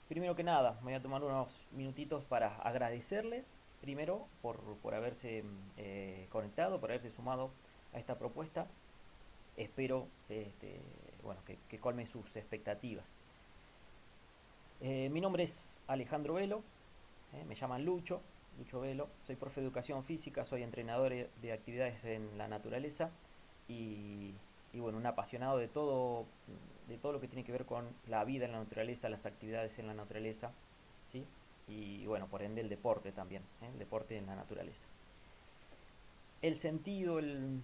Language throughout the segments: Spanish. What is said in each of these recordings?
Primero que nada, me voy a tomar unos minutitos para agradecerles, primero, por haberse conectado, por haberse sumado a esta propuesta. Espero bueno, que colme sus expectativas. Mi nombre es Alejandro Velo, me llaman Lucho, Lucho Velo. Soy profe de educación física, soy entrenador de actividades en la naturaleza y, y bueno, un apasionado de todo lo que tiene que ver con la vida en la naturaleza, las actividades en la naturaleza, ¿sí? Y bueno, por ende el deporte también, el deporte en la naturaleza. El sentido, el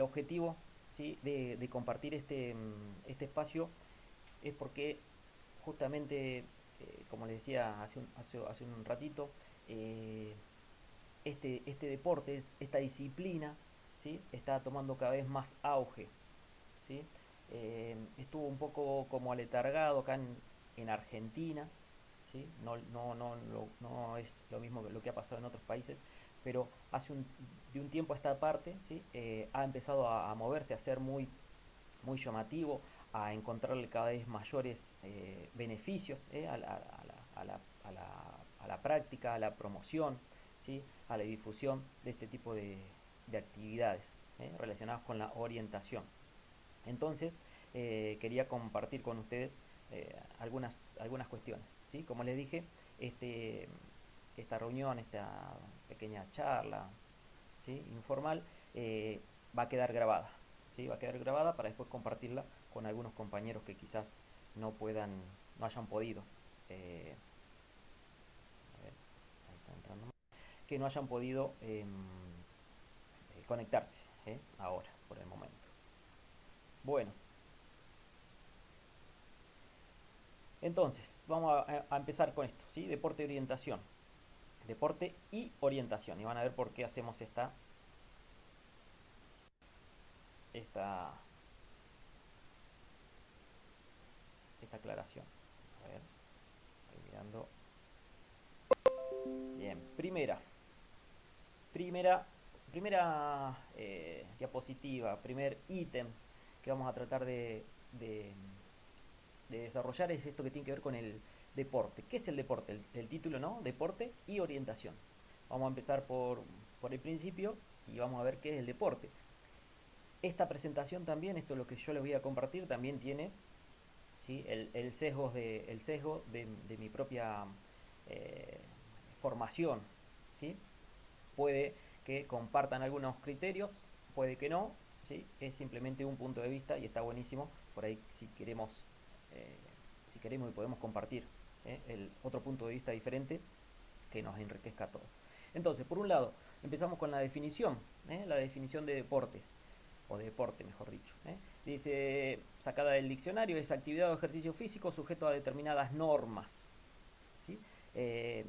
objetivo, ¿sí? De compartir este espacio es porque justamente, como les decía hace un ratito, eh, este deporte, esta disciplina, ¿sí? Está tomando cada vez más auge, ¿sí? Estuvo un poco como aletargado acá en Argentina, ¿sí? No es lo mismo que lo que ha pasado en otros países, pero de un tiempo a esta parte, ¿sí? Ha empezado a moverse, a ser muy llamativo, a encontrarle cada vez mayores beneficios a la práctica, a la promoción, ¿sí? A la difusión de este tipo de actividades relacionadas con la orientación. Entonces, quería compartir con ustedes algunas cuestiones. ¿Sí? Como les dije, este, esta reunión, esta pequeña charla, ¿sí? Informal, va a quedar grabada. ¿Sí? Va a quedar grabada para después compartirla con algunos compañeros que quizás no puedan, no hayan podido. A ver, ahí está entrando, que no hayan podido conectarse ahora, por el momento. Bueno, entonces, vamos a empezar con esto, ¿sí? Deporte y orientación. Deporte y orientación. Y van a ver por qué hacemos esta, esta aclaración. A ver, estoy mirando. Bien, primera, primera diapositiva, primer ítem que vamos a tratar de, de desarrollar es esto que tiene que ver con el deporte. ¿Qué es el deporte? El título, ¿no? Deporte y orientación. Vamos a empezar por el principio y vamos a ver qué es el deporte. Esta presentación también, esto es lo que yo les voy a compartir, también tiene, ¿sí? El sesgo de mi propia eh, formación. ¿Sí? Puede que compartan algunos criterios, puede que no, ¿sí? Es simplemente un punto de vista y está buenísimo por ahí eh, si queremos y podemos compartir el otro punto de vista diferente que nos enriquezca a todos. Entonces, por un lado, empezamos con la definición de deporte, o de deporte, mejor dicho. Dice, sacada del diccionario, es actividad o ejercicio físico sujeto a determinadas normas, ¿sí? Eh,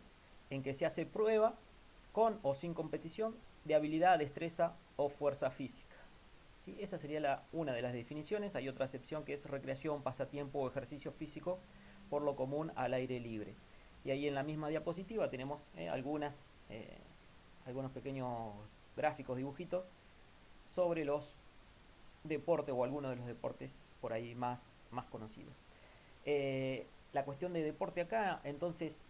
en que se hace prueba con o sin competición de habilidad, destreza o fuerza física. ¿Sí? Esa sería una de las definiciones. Hay otra excepción que es recreación, pasatiempo o ejercicio físico por lo común al aire libre. Y ahí en la misma diapositiva tenemos algunos pequeños gráficos, dibujitos sobre los deportes o algunos de los deportes por ahí más conocidos. La cuestión de deporte acá, entonces,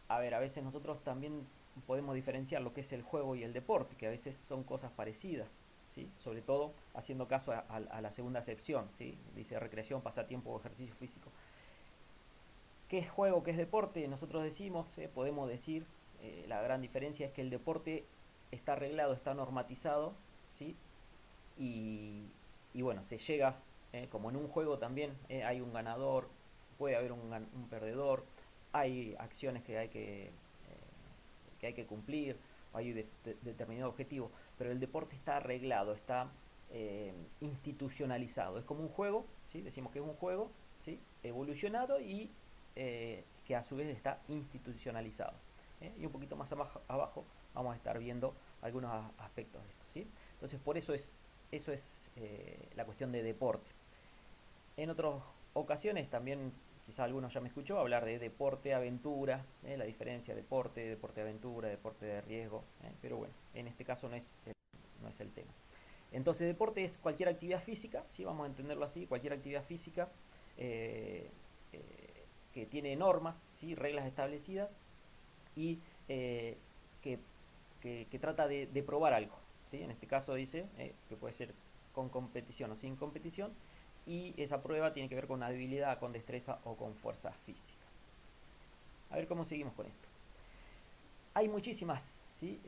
a ver, a veces nosotros también podemos diferenciar lo que es el juego y el deporte, que a veces son cosas parecidas, ¿sí? Sobre todo haciendo caso a la segunda acepción, ¿sí? Dice recreación, pasatiempo o ejercicio físico. ¿Qué es juego, qué es deporte? Nosotros decimos, podemos decir, la gran diferencia es que el deporte está arreglado, está normatizado, ¿sí? Y, y bueno, se llega, como en un juego también, hay un ganador, puede haber un perdedor, hay acciones que hay que cumplir, hay determinado objetivo, pero el deporte está arreglado, está institucionalizado, es como un juego, ¿sí? Decimos que es un juego, ¿sí? Evolucionado y que a su vez está institucionalizado. Y un poquito más abajo vamos a estar viendo algunos aspectos de esto, ¿sí? Entonces por eso es la cuestión de deporte. En otras ocasiones también, quizá algunos ya me escuchó hablar de deporte, aventura, la diferencia deporte, deporte aventura, deporte de riesgo, pero bueno, en este caso no es el tema. Entonces deporte es cualquier actividad física, ¿sí? Vamos a entenderlo así, cualquier actividad física eh, que tiene normas, ¿sí? Reglas establecidas y que, que trata de probar algo, ¿sí? En este caso dice que puede ser con competición o sin competición, y esa prueba tiene que ver con habilidad, con destreza o con fuerza física. A ver cómo seguimos con esto. Hay muchísimas, ¿sí?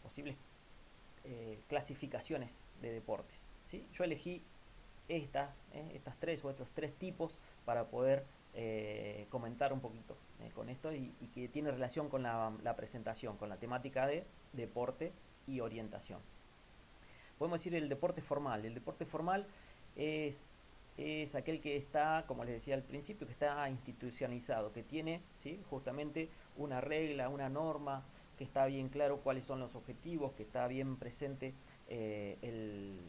Posibles clasificaciones de deportes, ¿sí? Yo elegí estas tres o estos tres tipos para poder comentar un poquito con esto y que tiene relación con la presentación, con la temática de deporte y orientación. Podemos decir el deporte formal. El deporte formal es, es aquel que está, como les decía al principio, que está institucionalizado, que tiene, ¿sí? Justamente una regla, una norma, que está bien claro cuáles son los objetivos, que está bien presente el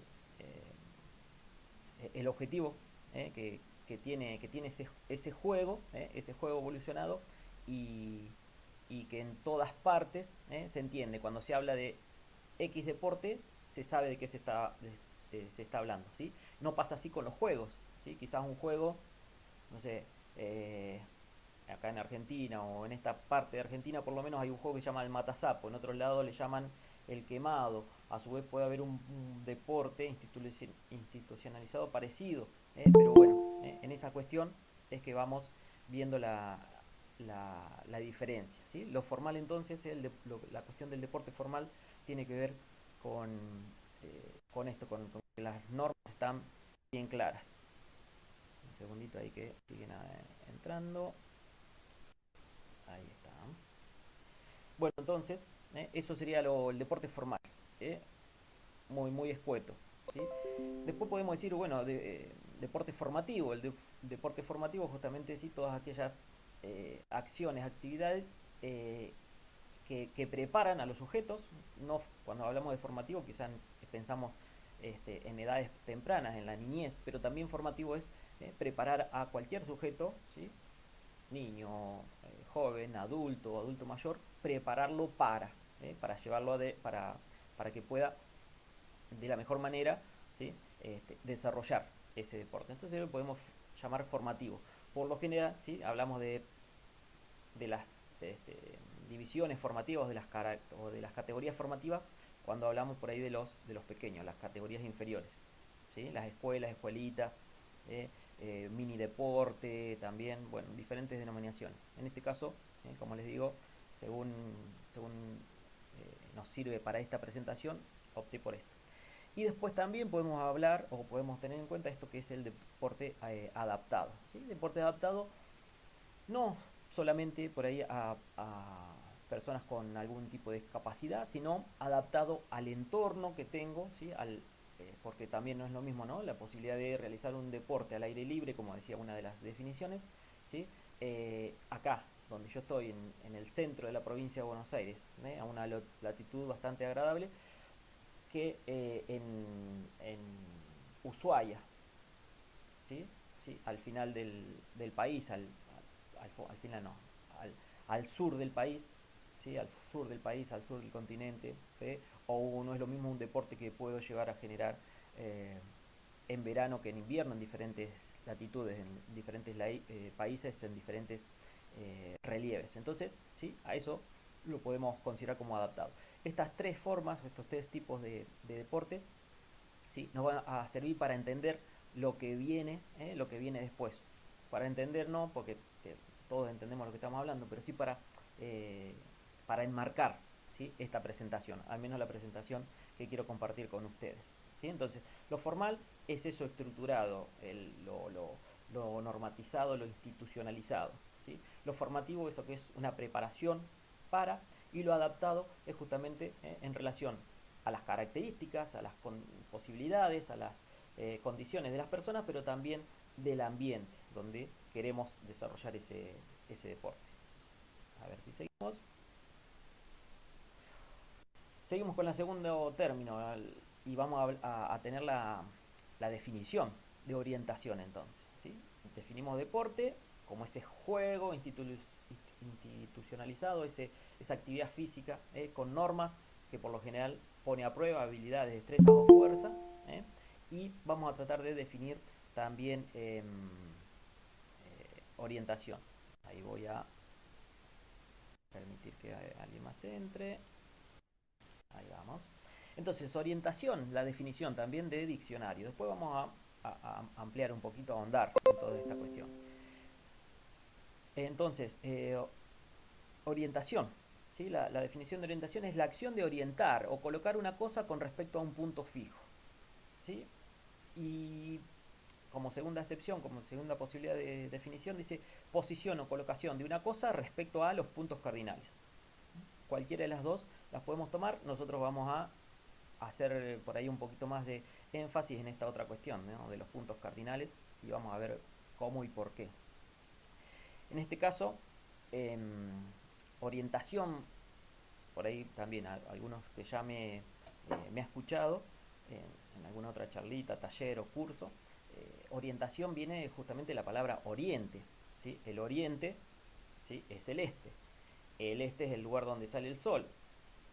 objetivo que tiene ese juego evolucionado, y, y que en todas partes se entiende. Cuando se habla de X deporte, se sabe de qué se está hablando, ¿sí? No pasa así con los juegos, ¿sí? Quizás un juego, no sé, acá en Argentina o en esta parte de Argentina por lo menos hay un juego que se llama el matasapo, en otros lados le llaman el quemado, a su vez puede haber un deporte institucionalizado parecido, pero bueno, en esa cuestión es que vamos viendo la diferencia, ¿sí? Lo formal entonces, la cuestión del deporte formal tiene que ver con esto, con que las normas están bien claras. Un segundito ahí que siguen entrando. Ahí está. Bueno, entonces, eso sería el deporte formal. ¿eh? Muy escueto. ¿sí? Después podemos decir, bueno, deporte formativo. Deporte formativo justamente sí, todas aquellas acciones, actividades que preparan a los sujetos. No, cuando hablamos de formativo quizás pensamos en edades tempranas, en la niñez, pero también formativo es preparar a cualquier sujeto, ¿sí? Niño, joven, adulto, adulto mayor, prepararlo para llevarlo para que pueda de la mejor manera, ¿sí? Desarrollar ese deporte. Entonces lo podemos llamar formativo. Por lo general, ¿sí? Hablamos de las divisiones formativas o de las categorías formativas cuando hablamos por ahí de los pequeños, las categorías inferiores, ¿sí? Las escuelas, escuelitas, mini deporte, también, bueno, diferentes denominaciones. En este caso, como les digo, según nos sirve para esta presentación, opté por esto. Y después también podemos hablar o podemos tener en cuenta esto que es el deporte adaptado. ¿sí? Deporte adaptado no solamente por ahí a personas con algún tipo de discapacidad, sino adaptado al entorno que tengo, ¿sí? Porque también no es lo mismo, ¿no? La posibilidad de realizar un deporte al aire libre, como decía una de las definiciones, ¿sí? Acá, donde yo estoy, en el centro de la provincia de Buenos Aires, a una latitud bastante agradable, que en Ushuaia, ¿sí? ¿Sí? Al final del país, al final no, al sur del país, ¿sí? Al sur del país, al sur del continente, ¿sí? O no es lo mismo un deporte que puedo llegar a generar eh, en verano que en invierno, en diferentes latitudes, en diferentes países, en diferentes relieves. Entonces, ¿sí? A eso lo podemos considerar como adaptado. Estas tres formas, estos tres tipos de deportes, ¿sí? Nos van a servir para entender lo que viene después. Para entender, no, porque todos entendemos lo que estamos hablando, pero sí para enmarcar, ¿sí? Esta presentación, al menos la presentación que quiero compartir con ustedes. ¿sí? Entonces, lo formal es eso estructurado, lo normatizado, lo institucionalizado. ¿sí? Lo formativo, eso que es una preparación para, y lo adaptado es justamente en relación a las características, a las posibilidades, a las condiciones de las personas, pero también del ambiente donde queremos desarrollar ese deporte. A ver si seguimos. Seguimos con el segundo término y vamos a tener la definición de orientación entonces. ¿sí? Definimos deporte como ese juego institucionalizado, esa actividad física con normas que por lo general pone a prueba habilidades, destrezas o fuerza. Y vamos a tratar de definir también orientación. Ahí voy a permitir que alguien más entre. Ahí vamos. Entonces, orientación, la definición también de diccionario. Después vamos a ampliar un poquito, a ahondar en toda esta cuestión. Entonces, orientación. ¿Sí? La definición de orientación es la acción de orientar o colocar una cosa con respecto a un punto fijo. ¿Sí? Y como segunda acepción, como segunda posibilidad de definición, dice posición o colocación de una cosa respecto a los puntos cardinales. Cualquiera de las dos las podemos tomar. Nosotros vamos a hacer por ahí un poquito más de énfasis en esta otra cuestión, ¿no? De los puntos cardinales, y vamos a ver cómo y por qué. En este caso, eh, orientación, por ahí también algunos que ya me ha escuchado en alguna otra charlita, taller o curso, orientación viene justamente de la palabra oriente. ¿Sí? El oriente, ¿sí? Es el este. El este es el lugar donde sale el sol.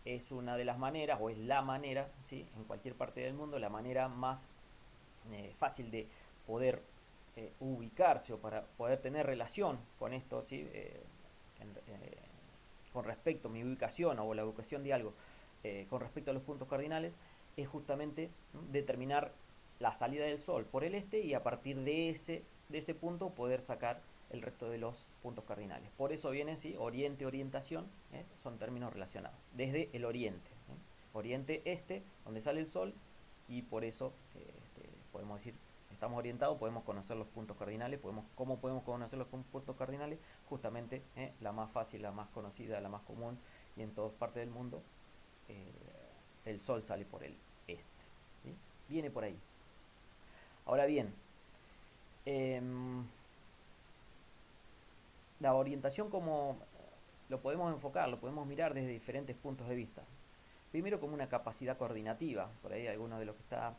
Es una de las maneras, o es la manera, ¿sí? En cualquier parte del mundo, la manera más fácil de poder ubicarse o para poder tener relación con esto, ¿sí? Con respecto a mi ubicación o la ubicación de algo con respecto a los puntos cardinales, es justamente determinar la salida del sol por el este y a partir de ese punto poder sacar el resto de los puntos cardinales. Por eso viene, ¿sí? Oriente, orientación, son términos relacionados. Desde el oriente, oriente este, donde sale el sol, y por eso podemos decir, estamos orientados, podemos conocer los puntos cardinales. ¿Cómo podemos conocer los puntos cardinales? Justamente la más fácil, la más conocida, la más común, y en todas partes del mundo, eh, el sol sale por el este. ¿Sí? Viene por ahí. Ahora bien, eh, la orientación, como lo podemos enfocar, lo podemos mirar desde diferentes puntos de vista. Primero, como una capacidad coordinativa. Por ahí alguno de los que está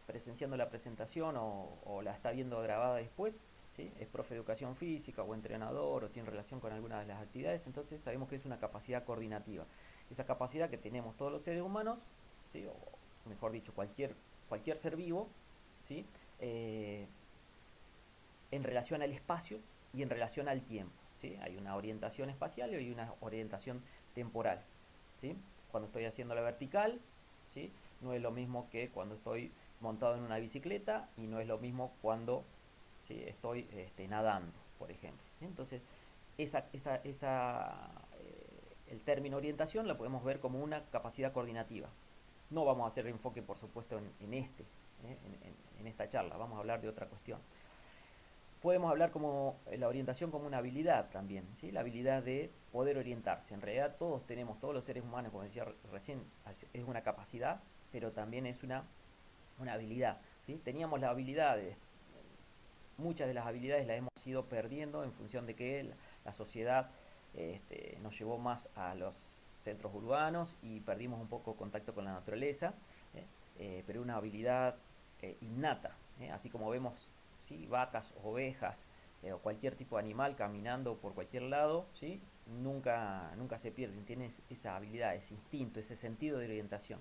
presenciando la presentación o la está viendo grabada después, ¿sí? Es profe de educación física o entrenador o tiene relación con alguna de las actividades, entonces sabemos que es una capacidad coordinativa. Esa capacidad que tenemos todos los seres humanos, ¿sí? O mejor dicho, cualquier ser vivo, ¿sí? En relación al espacio y en relación al tiempo. ¿Sí? Hay una orientación espacial y hay una orientación temporal. ¿Sí? Cuando estoy haciendo la vertical, ¿sí? No es lo mismo que cuando estoy montado en una bicicleta, y no es lo mismo cuando, ¿sí? Estoy nadando, por ejemplo. ¿Sí? Entonces, el término orientación lo podemos ver como una capacidad coordinativa. No vamos a hacer enfoque, por supuesto, en esta charla. Vamos a hablar de otra cuestión. Podemos hablar como la orientación como una habilidad también, ¿sí? La habilidad de poder orientarse. En realidad todos los seres humanos, como decía recién, es una capacidad, pero también es una habilidad, ¿sí? Teníamos las habilidades, muchas de las habilidades las hemos ido perdiendo en función de que la sociedad nos llevó más a los centros urbanos y perdimos un poco contacto con la naturaleza, pero una habilidad innata, así como vemos, ¿sí? Vacas, ovejas o cualquier tipo de animal caminando por cualquier lado, ¿sí? Nunca se pierden, tienen esa habilidad, ese instinto, ese sentido de orientación.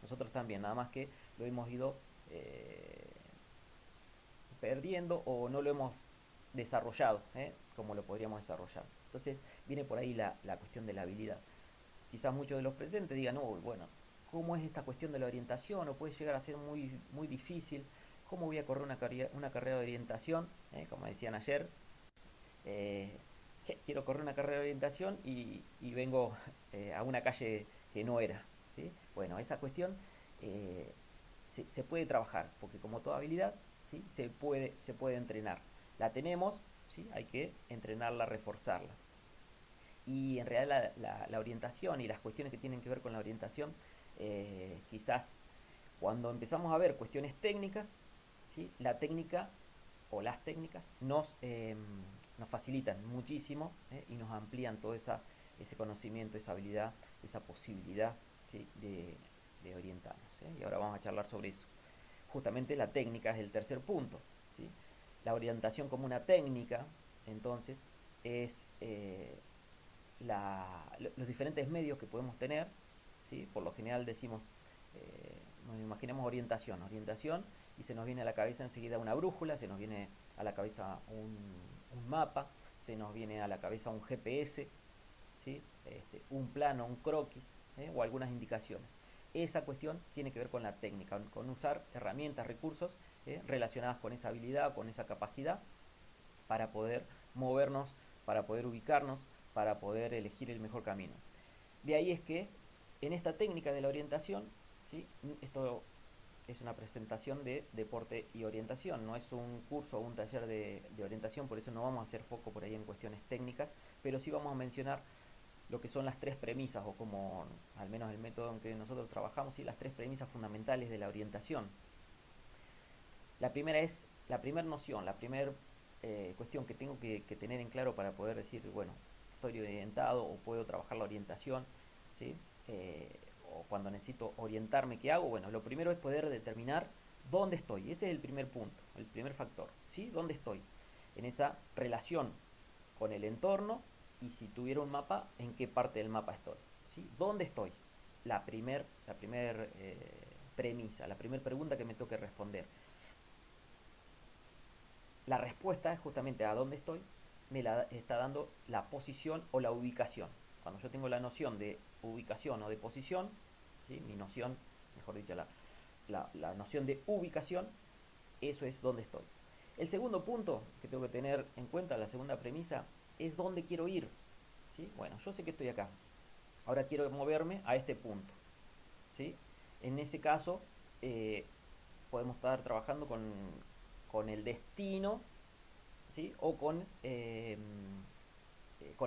Nosotros también, nada más que lo hemos ido perdiendo o no lo hemos desarrollado como lo podríamos desarrollar. Entonces viene por ahí la cuestión de la habilidad. Quizás muchos de los presentes digan, no, bueno, ¿cómo es esta cuestión de la orientación? O puede llegar a ser muy difícil. ¿Cómo voy a correr una carrera de orientación? Como decían ayer, eh, quiero correr una carrera de orientación y vengo a una calle que no era. ¿Sí? Bueno, esa cuestión se puede trabajar, porque como toda habilidad, ¿sí? Se puede entrenar. La tenemos, ¿sí? Hay que entrenarla, reforzarla. Y en realidad la orientación y las cuestiones que tienen que ver con la orientación, quizás cuando empezamos a ver cuestiones técnicas, ¿sí? La técnica o las técnicas nos facilitan muchísimo y nos amplían todo ese conocimiento, esa habilidad, esa posibilidad, ¿sí? de orientarnos. Y ahora vamos a charlar sobre eso. Justamente la técnica es el tercer punto. ¿Sí? La orientación como una técnica, entonces, es los diferentes medios que podemos tener. ¿Sí? Por lo general decimos, nos imaginemos orientación, y se nos viene a la cabeza enseguida una brújula, se nos viene a la cabeza un mapa, se nos viene a la cabeza un GPS, ¿sí? Un plano, un croquis, o algunas indicaciones. Esa cuestión tiene que ver con la técnica, con usar herramientas, recursos relacionadas con esa habilidad, con esa capacidad, para poder movernos, para poder ubicarnos, para poder elegir el mejor camino. De ahí es que en esta técnica de la orientación, ¿sí? Esto es una presentación de deporte y orientación, no es un curso o un taller de orientación, por eso no vamos a hacer foco por ahí en cuestiones técnicas, pero sí vamos a mencionar lo que son las tres premisas, o como al menos el método en que nosotros trabajamos, ¿sí? Las tres premisas fundamentales de la orientación. La primera es, la primera noción, la primera cuestión que tengo que tener en claro para poder decir, bueno, estoy orientado o puedo trabajar la orientación, ¿sí? Eh, o cuando necesito orientarme, ¿qué hago? Bueno, lo primero es poder determinar dónde estoy. Ese es el primer punto, el primer factor, ¿sí? ¿Dónde estoy? En esa relación con el entorno, y si tuviera un mapa, ¿en qué parte del mapa estoy? ¿Sí? ¿Dónde estoy? La primer premisa, la primera pregunta que me toque responder. La respuesta es justamente a dónde estoy, me la está dando la posición o la ubicación. Cuando yo tengo la noción de ubicación o de posición, ¿sí? Mi noción, mejor dicho, la noción de ubicación, eso es dónde estoy. El segundo punto que tengo que tener en cuenta, la segunda premisa, es dónde quiero ir. ¿Sí? Bueno, yo sé que estoy acá. Ahora quiero moverme a este punto. ¿Sí? En ese caso, eh, podemos estar trabajando con el destino, ¿sí? O con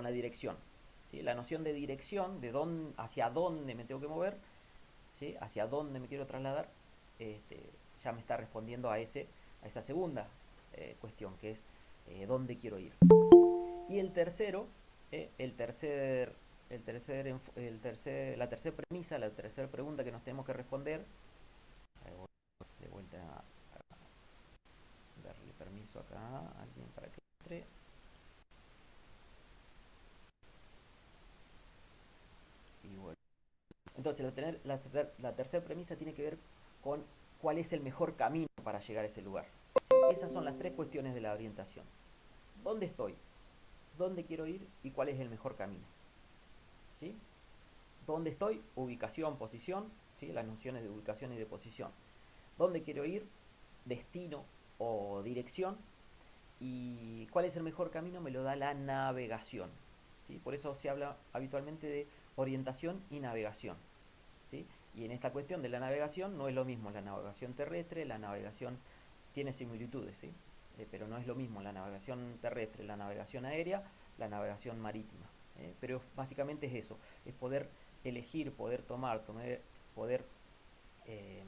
la dirección. ¿Sí? La noción de dirección, de dónde, hacia dónde me tengo que mover, ¿sí? Hacia dónde me quiero trasladar, este, ya me está respondiendo a esa segunda cuestión, que es dónde quiero ir. Y el tercero, la tercera premisa, la tercera pregunta que nos tenemos que responder, de vuelta a darle permiso acá a alguien para que entre. Y bueno. Entonces, la tercera premisa tiene que ver con cuál es el mejor camino para llegar a ese lugar. ¿Sí? Esas son las tres cuestiones de la orientación. ¿Dónde estoy? ¿Dónde quiero ir? ¿Y cuál es el mejor camino? ¿Sí? ¿Dónde estoy? Ubicación, posición, ¿sí? Las nociones de ubicación y de posición. ¿Dónde quiero ir? Destino o dirección. ¿Y cuál es el mejor camino? Me lo da la navegación. ¿Sí? Por eso se habla habitualmente de orientación y navegación. ¿Sí? Y en esta cuestión de la navegación no es lo mismo la navegación terrestre, la navegación tiene similitudes, ¿sí? Pero no es lo mismo la navegación terrestre, la navegación aérea, la navegación marítima. Pero básicamente es eso, es poder elegir, poder eh,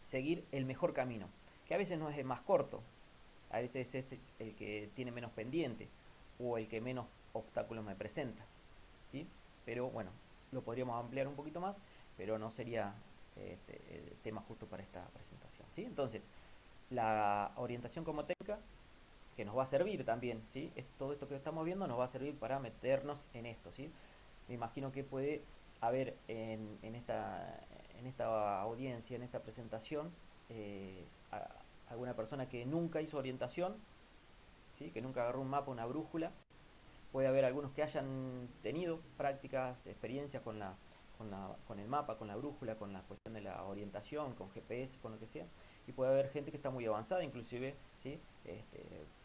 seguir el mejor camino, que a veces no es el más corto, a veces es el que tiene menos pendiente o el que menos obstáculos me presenta, ¿sí? Pero bueno, lo podríamos ampliar un poquito más, pero no sería el tema justo para esta presentación, ¿sí? Entonces, la orientación como técnica que nos va a servir también, ¿sí? Todo esto que estamos viendo nos va a servir para meternos en esto, ¿sí? Me imagino que puede haber en esta audiencia, en esta presentación, eh, a, alguna persona que nunca hizo orientación, ¿sí? Que nunca agarró un mapa, una brújula. Puede haber algunos que hayan tenido prácticas, experiencias con el mapa, con la brújula, con la cuestión de la orientación, con GPS, con lo que sea. Y puede haber gente que está muy avanzada, inclusive, ¿sí?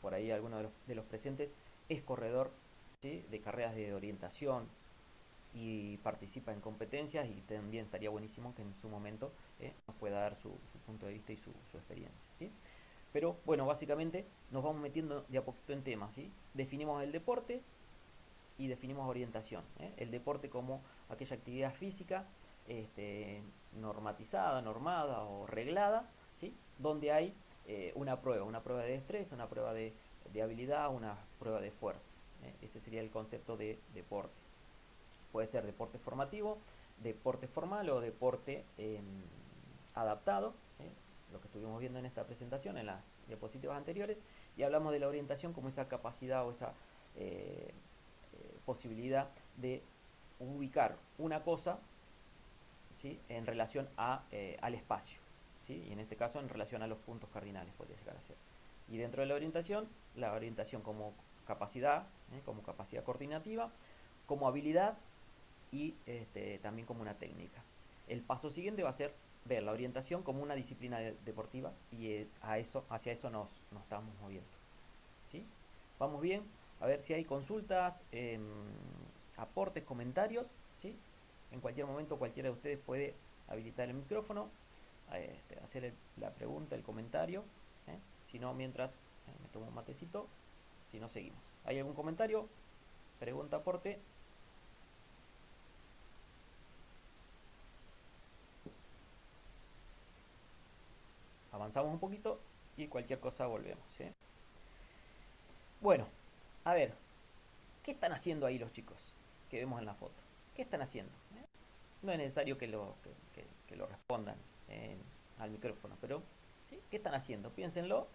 Por ahí alguno de los presentes es corredor, ¿sí? De carreras de orientación y participa en competencias, y también estaría buenísimo que en su momento nos pueda dar su punto de vista y su experiencia, ¿sí? Pero bueno, básicamente nos vamos metiendo de a poquito en temas, ¿sí? Definimos el deporte y definimos orientación. El deporte como aquella actividad física normatizada, normada o reglada, ¿sí? Donde hay una prueba de destreza, una prueba de habilidad, una prueba de fuerza. Ese sería el concepto de deporte. Puede ser deporte formativo, deporte formal o deporte adaptado, lo que estuvimos viendo en esta presentación, en las diapositivas anteriores, y hablamos de la orientación como esa capacidad o esa posibilidad de ubicar una cosa, ¿sí? En relación al espacio, ¿sí? Y en este caso en relación a los puntos cardinales podría llegar a ser. Y dentro de la orientación como capacidad, como capacidad coordinativa, como habilidad y también como una técnica. El paso siguiente va a ser ver la orientación como una disciplina deportiva y hacia eso nos estamos moviendo. ¿Sí? Vamos bien, a ver si hay consultas, aportes, comentarios. ¿Sí? En cualquier momento cualquiera de ustedes puede habilitar el micrófono, hacer la pregunta, el comentario. ¿Eh? Si no, mientras me tomo un matecito, si no, seguimos. ¿Hay algún comentario? Pregunta, aporte. Avanzamos un poquito y cualquier cosa volvemos. ¿Sí? Bueno, a ver, ¿qué están haciendo ahí los chicos que vemos en la foto? ¿Qué están haciendo? No es necesario que lo respondan al micrófono, pero ¿sí? ¿Qué están haciendo? Piénsenlo.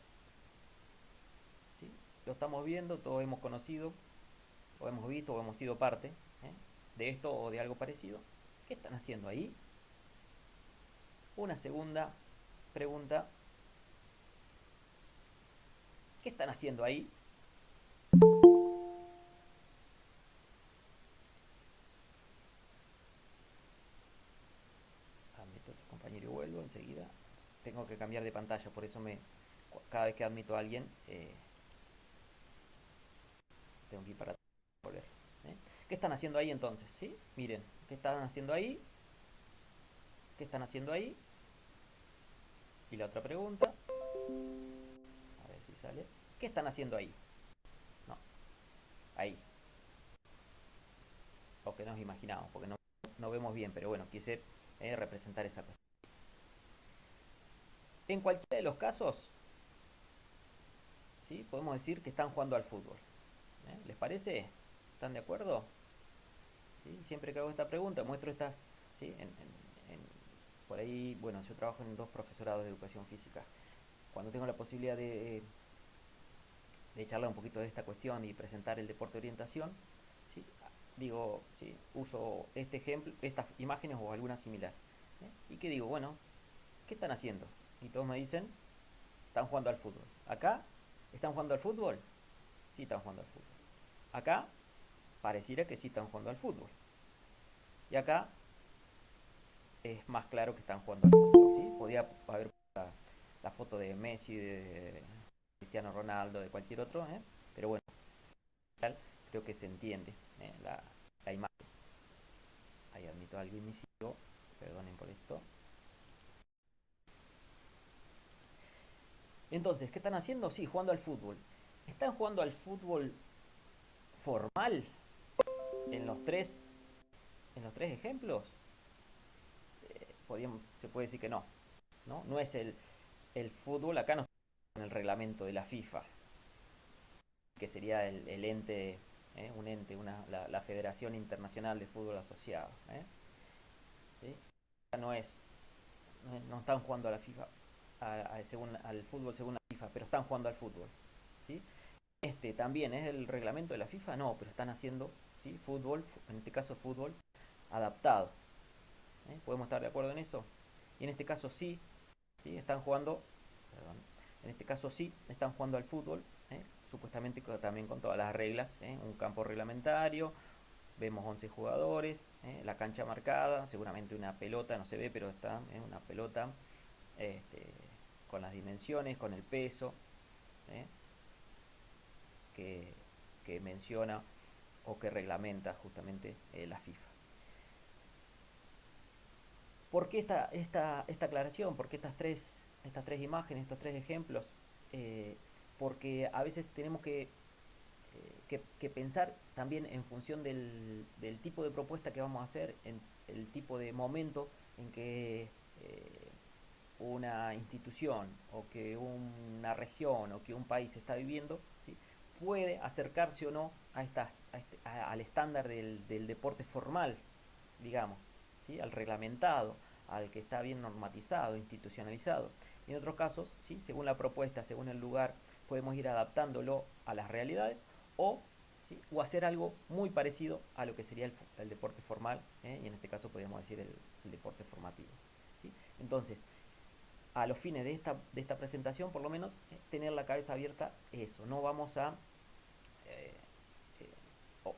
¿Sí? Lo estamos viendo, todos hemos conocido, o hemos visto, o hemos sido parte de esto o de algo parecido. ¿Qué están haciendo ahí? Una segunda pregunta. ¿Qué están haciendo ahí? Admito a tu compañero y vuelvo enseguida. Tengo que cambiar de pantalla, por eso cada vez que admito a alguien, tengo que ir para volver. ¿Eh? ¿Qué están haciendo ahí entonces? ¿Sí? Miren, ¿qué están haciendo ahí? ¿Qué están haciendo ahí? Y la otra pregunta, a ver si sale. ¿Qué están haciendo ahí? No, ahí. O que nos imaginamos, porque no vemos bien, pero bueno, quise representar esa cosa. En cualquiera de los casos, ¿sí? Podemos decir que están jugando al fútbol. ¿Les parece? ¿Están de acuerdo? ¿Sí? Siempre que hago esta pregunta muestro estas, ¿sí? Por ahí, bueno, yo trabajo en dos profesorados de educación física. Cuando tengo la posibilidad de charlar un poquito de esta cuestión y presentar el deporte de orientación, ¿sí? Digo, ¿sí? Uso este ejemplo, estas imágenes o alguna similar. ¿Y qué digo? Bueno, ¿qué están haciendo? Y todos me dicen, están jugando al fútbol. ¿Acá? ¿Están jugando al fútbol? Sí, están jugando al fútbol. Acá, pareciera que sí están jugando al fútbol. Y acá es más claro que están jugando al fútbol, ¿sí? Podía haber la foto de Messi, de Cristiano Ronaldo, de cualquier otro, pero bueno, creo que se entiende la imagen. Ahí admito algo inicio, perdonen por esto. Entonces, ¿qué están haciendo? Sí, jugando al fútbol. ¿Están jugando al fútbol formal en los tres ejemplos? Se puede decir que no. No es el fútbol, acá no está en el reglamento de la FIFA, que sería el ente, un ente, la Federación Internacional de Fútbol Asociado. ¿Sí? No están jugando a la FIFA, al fútbol según la FIFA, pero están jugando al fútbol. ¿Sí? También es el reglamento de la FIFA, no, pero están haciendo, ¿sí? Fútbol, en este caso fútbol adaptado. ¿Podemos estar de acuerdo en eso? Y en este caso sí, ¿sí? Están jugando, perdón, en este caso sí, están jugando al fútbol, supuestamente también con todas las reglas, un campo reglamentario, vemos 11 jugadores, la cancha marcada, seguramente una pelota, no se ve, pero está una pelota este, con las dimensiones, con el peso ¿eh? que, que menciona o que reglamenta justamente la FIFA. ¿Por qué esta aclaración? ¿Por qué estas tres imágenes, estos tres ejemplos? Porque a veces tenemos que pensar también en función del tipo de propuesta que vamos a hacer, en el tipo de momento en que una institución o que una región o que un país está viviendo, ¿sí? Puede acercarse o no al estándar del deporte formal, digamos, ¿sí? Al reglamentado, al que está bien normatizado, institucionalizado. Y en otros casos, ¿sí? Según la propuesta, según el lugar, podemos ir adaptándolo a las realidades o, ¿sí? O hacer algo muy parecido a lo que sería el deporte formal, y en este caso podríamos decir el deporte formativo. ¿Sí? Entonces, a los fines de esta presentación, por lo menos, tener la cabeza abierta, eso. No vamos a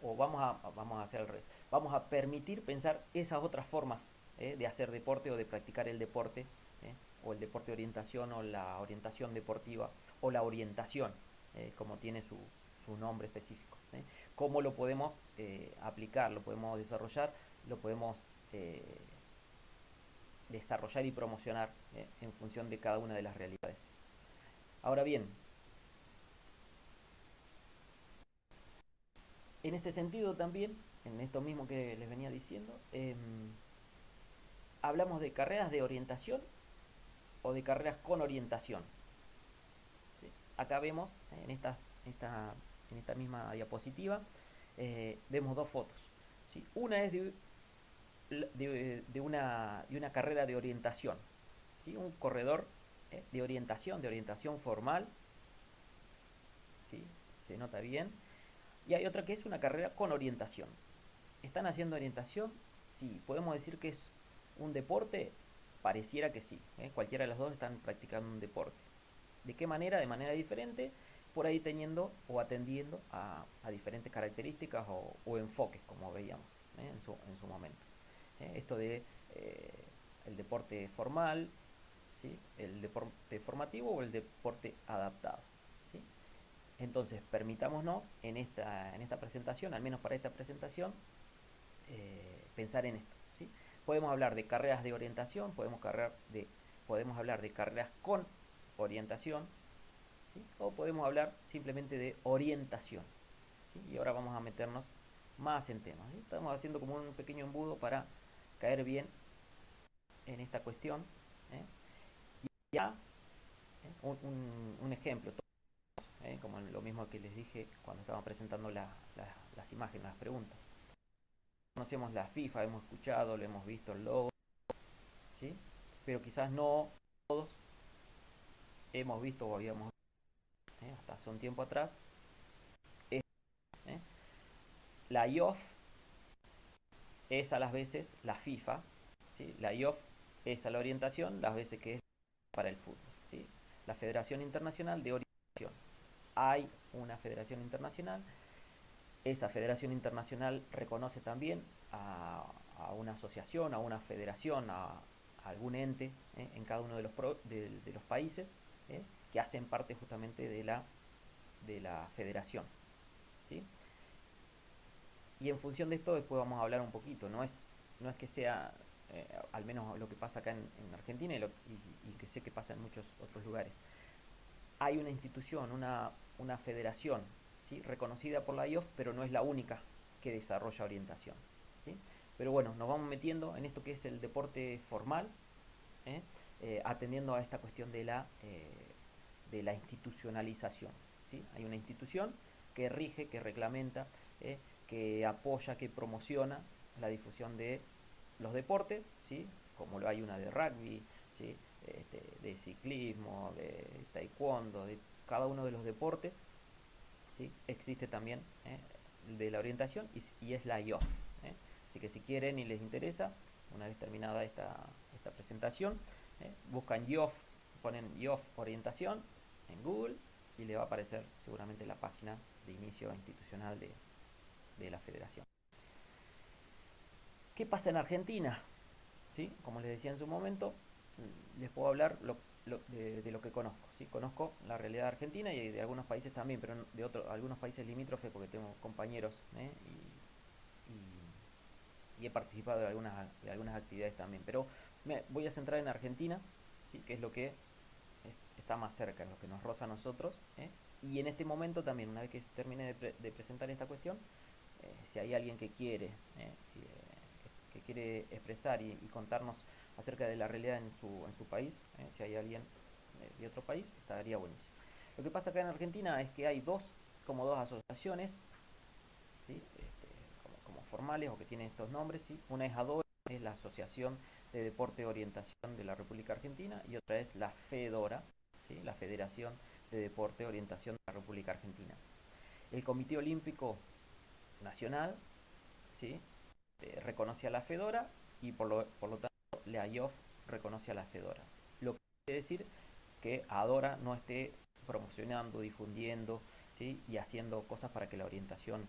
o vamos a hacer al revés, vamos a permitir pensar esas otras formas de hacer deporte o de practicar el deporte, ¿eh? O el deporte de orientación o la orientación deportiva o la orientación, como tiene su nombre específico. ¿Cómo lo podemos aplicar, lo podemos desarrollar, lo podemos desarrollar y promocionar en función de cada una de las realidades? Ahora bien, en este sentido también, en esto mismo que les venía diciendo, hablamos de carreras de orientación o de carreras con orientación. ¿Sí? Acá vemos, en esta misma diapositiva, vemos dos fotos. ¿Sí? Una es de una carrera de orientación, ¿sí? Un corredor de orientación formal, ¿sí? Se nota bien. Y hay otra que es una carrera con orientación. ¿Están haciendo orientación? Sí. ¿Podemos decir que es un deporte? Pareciera que sí. Cualquiera de los dos están practicando un deporte. ¿De qué manera? De manera diferente, por ahí teniendo o atendiendo a diferentes características o enfoques, como veíamos en su momento. Esto de el deporte formal, ¿sí? El deporte formativo o el deporte adaptado. ¿Sí? Entonces, permitámonos en esta presentación, al menos para esta presentación, pensar en esto. ¿Sí? Podemos hablar de carreras de orientación, podemos hablar de carreras con orientación, ¿sí? O podemos hablar simplemente de orientación. ¿Sí? Y ahora vamos a meternos más en temas. ¿Sí? Estamos haciendo como un pequeño embudo para caer bien en esta cuestión. ¿Eh? Y ya, un ejemplo, como lo mismo que les dije cuando estaban presentando las imágenes, las preguntas. Conocemos la FIFA, hemos escuchado, lo hemos visto, el logo, ¿sí? Pero quizás no todos hemos visto o habíamos visto, hasta hace un tiempo atrás. ¿Eh? La IOF es a las veces la FIFA, ¿sí? La IOF es a la orientación, las veces que es para el fútbol, ¿sí? La Federación Internacional de Orientación. Hay una federación internacional. Esa federación internacional reconoce también a una asociación, a una federación, a algún ente en cada uno de de los países que hacen parte justamente de la federación. ¿Sí? Y en función de esto después vamos a hablar un poquito. No es que sea, al menos lo que pasa acá en Argentina y que sé que pasa en muchos otros lugares. Hay una institución, una federación, ¿sí? Reconocida por la IOF, pero no es la única que desarrolla orientación. ¿Sí? Pero bueno, nos vamos metiendo en esto que es el deporte formal, atendiendo a esta cuestión de la institucionalización. ¿Sí? Hay una institución que rige, que reglamenta, que apoya, que promociona la difusión de los deportes, ¿sí? Como lo hay una de rugby, ¿sí? De ciclismo, de taekwondo, de cada uno de los deportes, ¿sí? Existe también de la orientación y es la IOF. Así que si quieren y les interesa, una vez terminada esta presentación, buscan IOF, ponen IOF orientación en Google y le va a aparecer seguramente la página de inicio institucional de la federación. ¿Qué pasa en Argentina? ¿Sí? Como les decía en su momento, les puedo hablar de lo que conozco. ¿Sí? Conozco la realidad argentina y de algunos países también, pero de algunos países limítrofes porque tengo compañeros y he participado de algunas actividades también. Pero me voy a centrar en Argentina, ¿sí? Que es lo que está más cerca, lo que nos roza a nosotros. Y en este momento también, una vez que termine de presentar esta cuestión, si hay alguien que quiere expresar y contarnos acerca de la realidad en su país, si hay alguien de otro país, estaría buenísimo. Lo que pasa acá en Argentina es que hay dos asociaciones, ¿sí? Como formales o que tienen estos nombres, ¿sí? Una es ADORA, es la Asociación de Deporte de Orientación de la República Argentina, y otra es la FEDORA, ¿sí? La Federación de Deporte de Orientación de la República Argentina. El Comité Olímpico Nacional, ¿sí? Reconoce a la FEDORA y por lo tanto la IOF reconoce a la FEDORA. Lo que quiere decir que ADORA no esté promocionando, difundiendo, ¿sí? Y haciendo cosas para que la orientación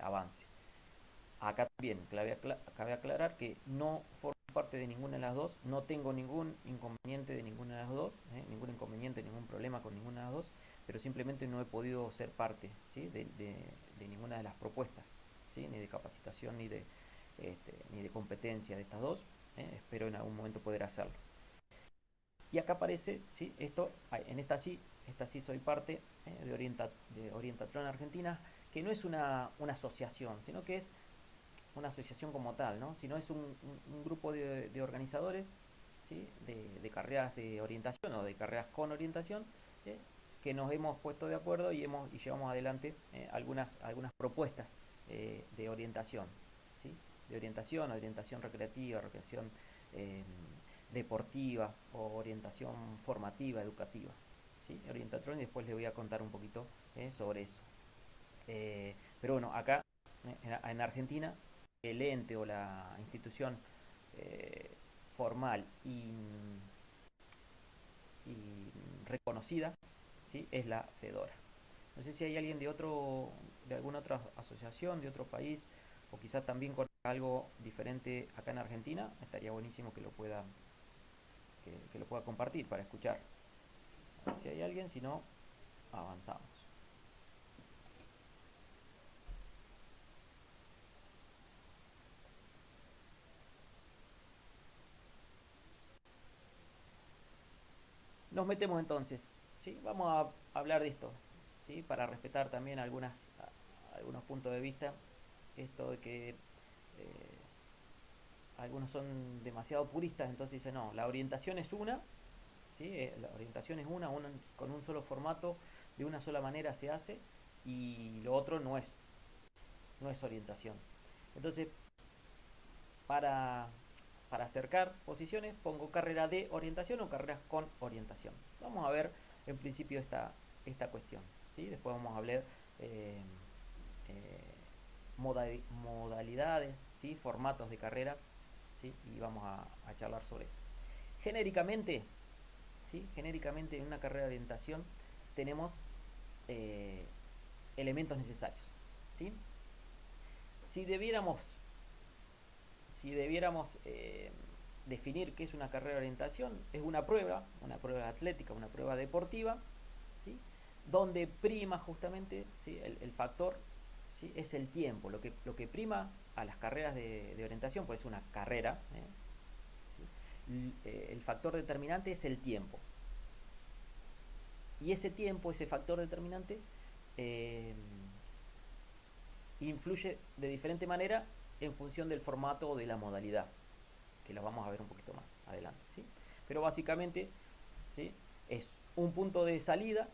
avance. Acá también cabe aclarar que no formo parte de ninguna de las dos, no tengo ningún inconveniente de ninguna de las dos, ningún inconveniente, ningún problema con ninguna de las dos, pero simplemente no he podido ser parte, ¿sí? de ninguna de las propuestas, ¿sí? Ni de capacitación ni de competencia de estas dos. Espero en algún momento poder hacerlo. Y acá aparece, ¿sí? En esta sí soy parte de Orientatron Argentina, que no es una asociación, sino que es una asociación como tal, ¿no? Sino es un grupo de organizadores, ¿sí? Carreras de orientación o de carreras con orientación, ¿sí? Que nos hemos puesto de acuerdo y llevamos adelante algunas propuestas de orientación, ¿sí? Orientación recreativa, recreación eh, deportiva o orientación formativa, educativa, ¿sí? Orientatron, y después les voy a contar un poquito sobre eso. Pero bueno, acá en Argentina el ente o la institución eh, formal y reconocida, ¿sí? Es la Fedora. No sé si hay alguien de alguna otra asociación, de otro país, o quizás también con algo diferente acá en Argentina. Estaría buenísimo que lo pueda compartir para escuchar. A ver si hay alguien, si no, avanzamos. Nos metemos entonces, ¿sí? Vamos a hablar de esto, ¿sí? Para respetar también algunos puntos de vista. Esto de que algunos son demasiado puristas, entonces dicen, no, la orientación es una, ¿sí? La orientación es una con un solo formato, de una sola manera se hace, y lo otro no es orientación. Entonces, para, para acercar posiciones, pongo carrera de orientación o carreras con orientación. Vamos a ver en principio esta cuestión, ¿sí? Después vamos a hablar eh, eh, modalidades, ¿sí? Formatos de carreras, ¿sí? Y vamos a charlar sobre eso. Genéricamente, ¿sí? Genéricamente en una carrera de orientación tenemos eh, elementos necesarios, ¿sí? Si debiéramos, si debiéramos definir qué es una carrera de orientación, es una prueba atlética, una prueba deportiva, ¿sí? Donde prima justamente, ¿sí? El factor, ¿sí? Es el tiempo, lo que prima a las carreras de orientación, pues es una carrera, ¿sí? El factor determinante es el tiempo. Y ese tiempo, ese factor determinante, eh, influye de diferente manera en función del formato o de la modalidad, que lo vamos a ver un poquito más adelante, ¿sí? Pero básicamente, ¿sí? Es un punto de salida,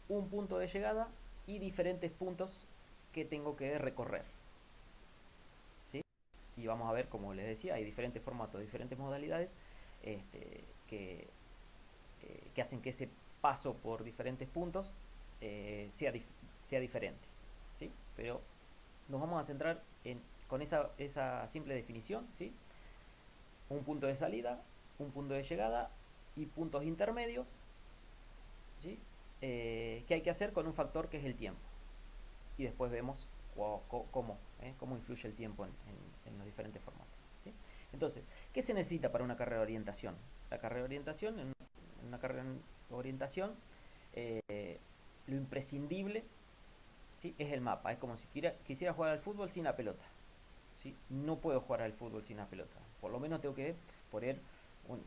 un punto de llegada y diferentes puntos que tengo que recorrer, ¿sí? Y vamos a ver, como les decía, hay diferentes formatos, diferentes modalidades que, que hacen que ese paso por diferentes puntos sea diferente, ¿sí? Pero nos vamos a centrar con esa simple definición, ¿sí? Un punto de salida, un punto de llegada y puntos intermedios, ¿sí? Que hay que hacer con un factor que es el tiempo. Y después vemos cómo influye el tiempo en los diferentes formatos, ¿sí? Entonces, ¿qué se necesita para una carrera de orientación? La carrera de orientación, en una carrera de orientación, lo imprescindible, ¿sí? Es el mapa. Es como si quisiera jugar al fútbol sin la pelota, ¿sí? No puedo jugar al fútbol sin la pelota. Por lo menos tengo que poder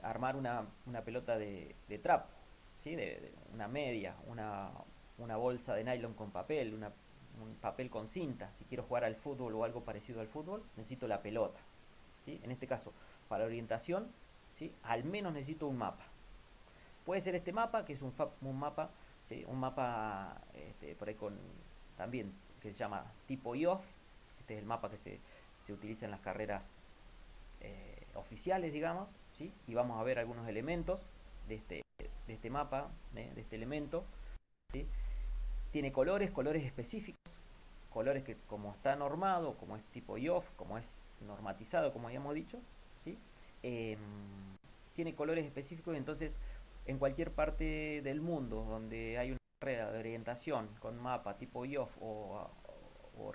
armar una pelota de trapo, ¿sí? De una media, una bolsa de nylon con papel, un papel con cinta. Si quiero jugar al fútbol o algo parecido al fútbol, necesito la pelota, ¿sí? En este caso, para orientación, ¿sí? Al menos necesito un mapa. Puede ser este mapa, que es un mapa, ¿sí? Un mapa por ahí también que se llama tipo IOF. Este es el mapa que se utiliza en las carreras oficiales, digamos, ¿sí? Y vamos a ver algunos elementos de este mapa, de este elemento, ¿sí? Tiene colores específicos, colores que como está normado, como es tipo IOF, como es normatizado, como habíamos dicho, ¿sí? Eh, Tiene colores específicos, y entonces en cualquier parte del mundo donde hay una carrera de orientación con mapa tipo IOF o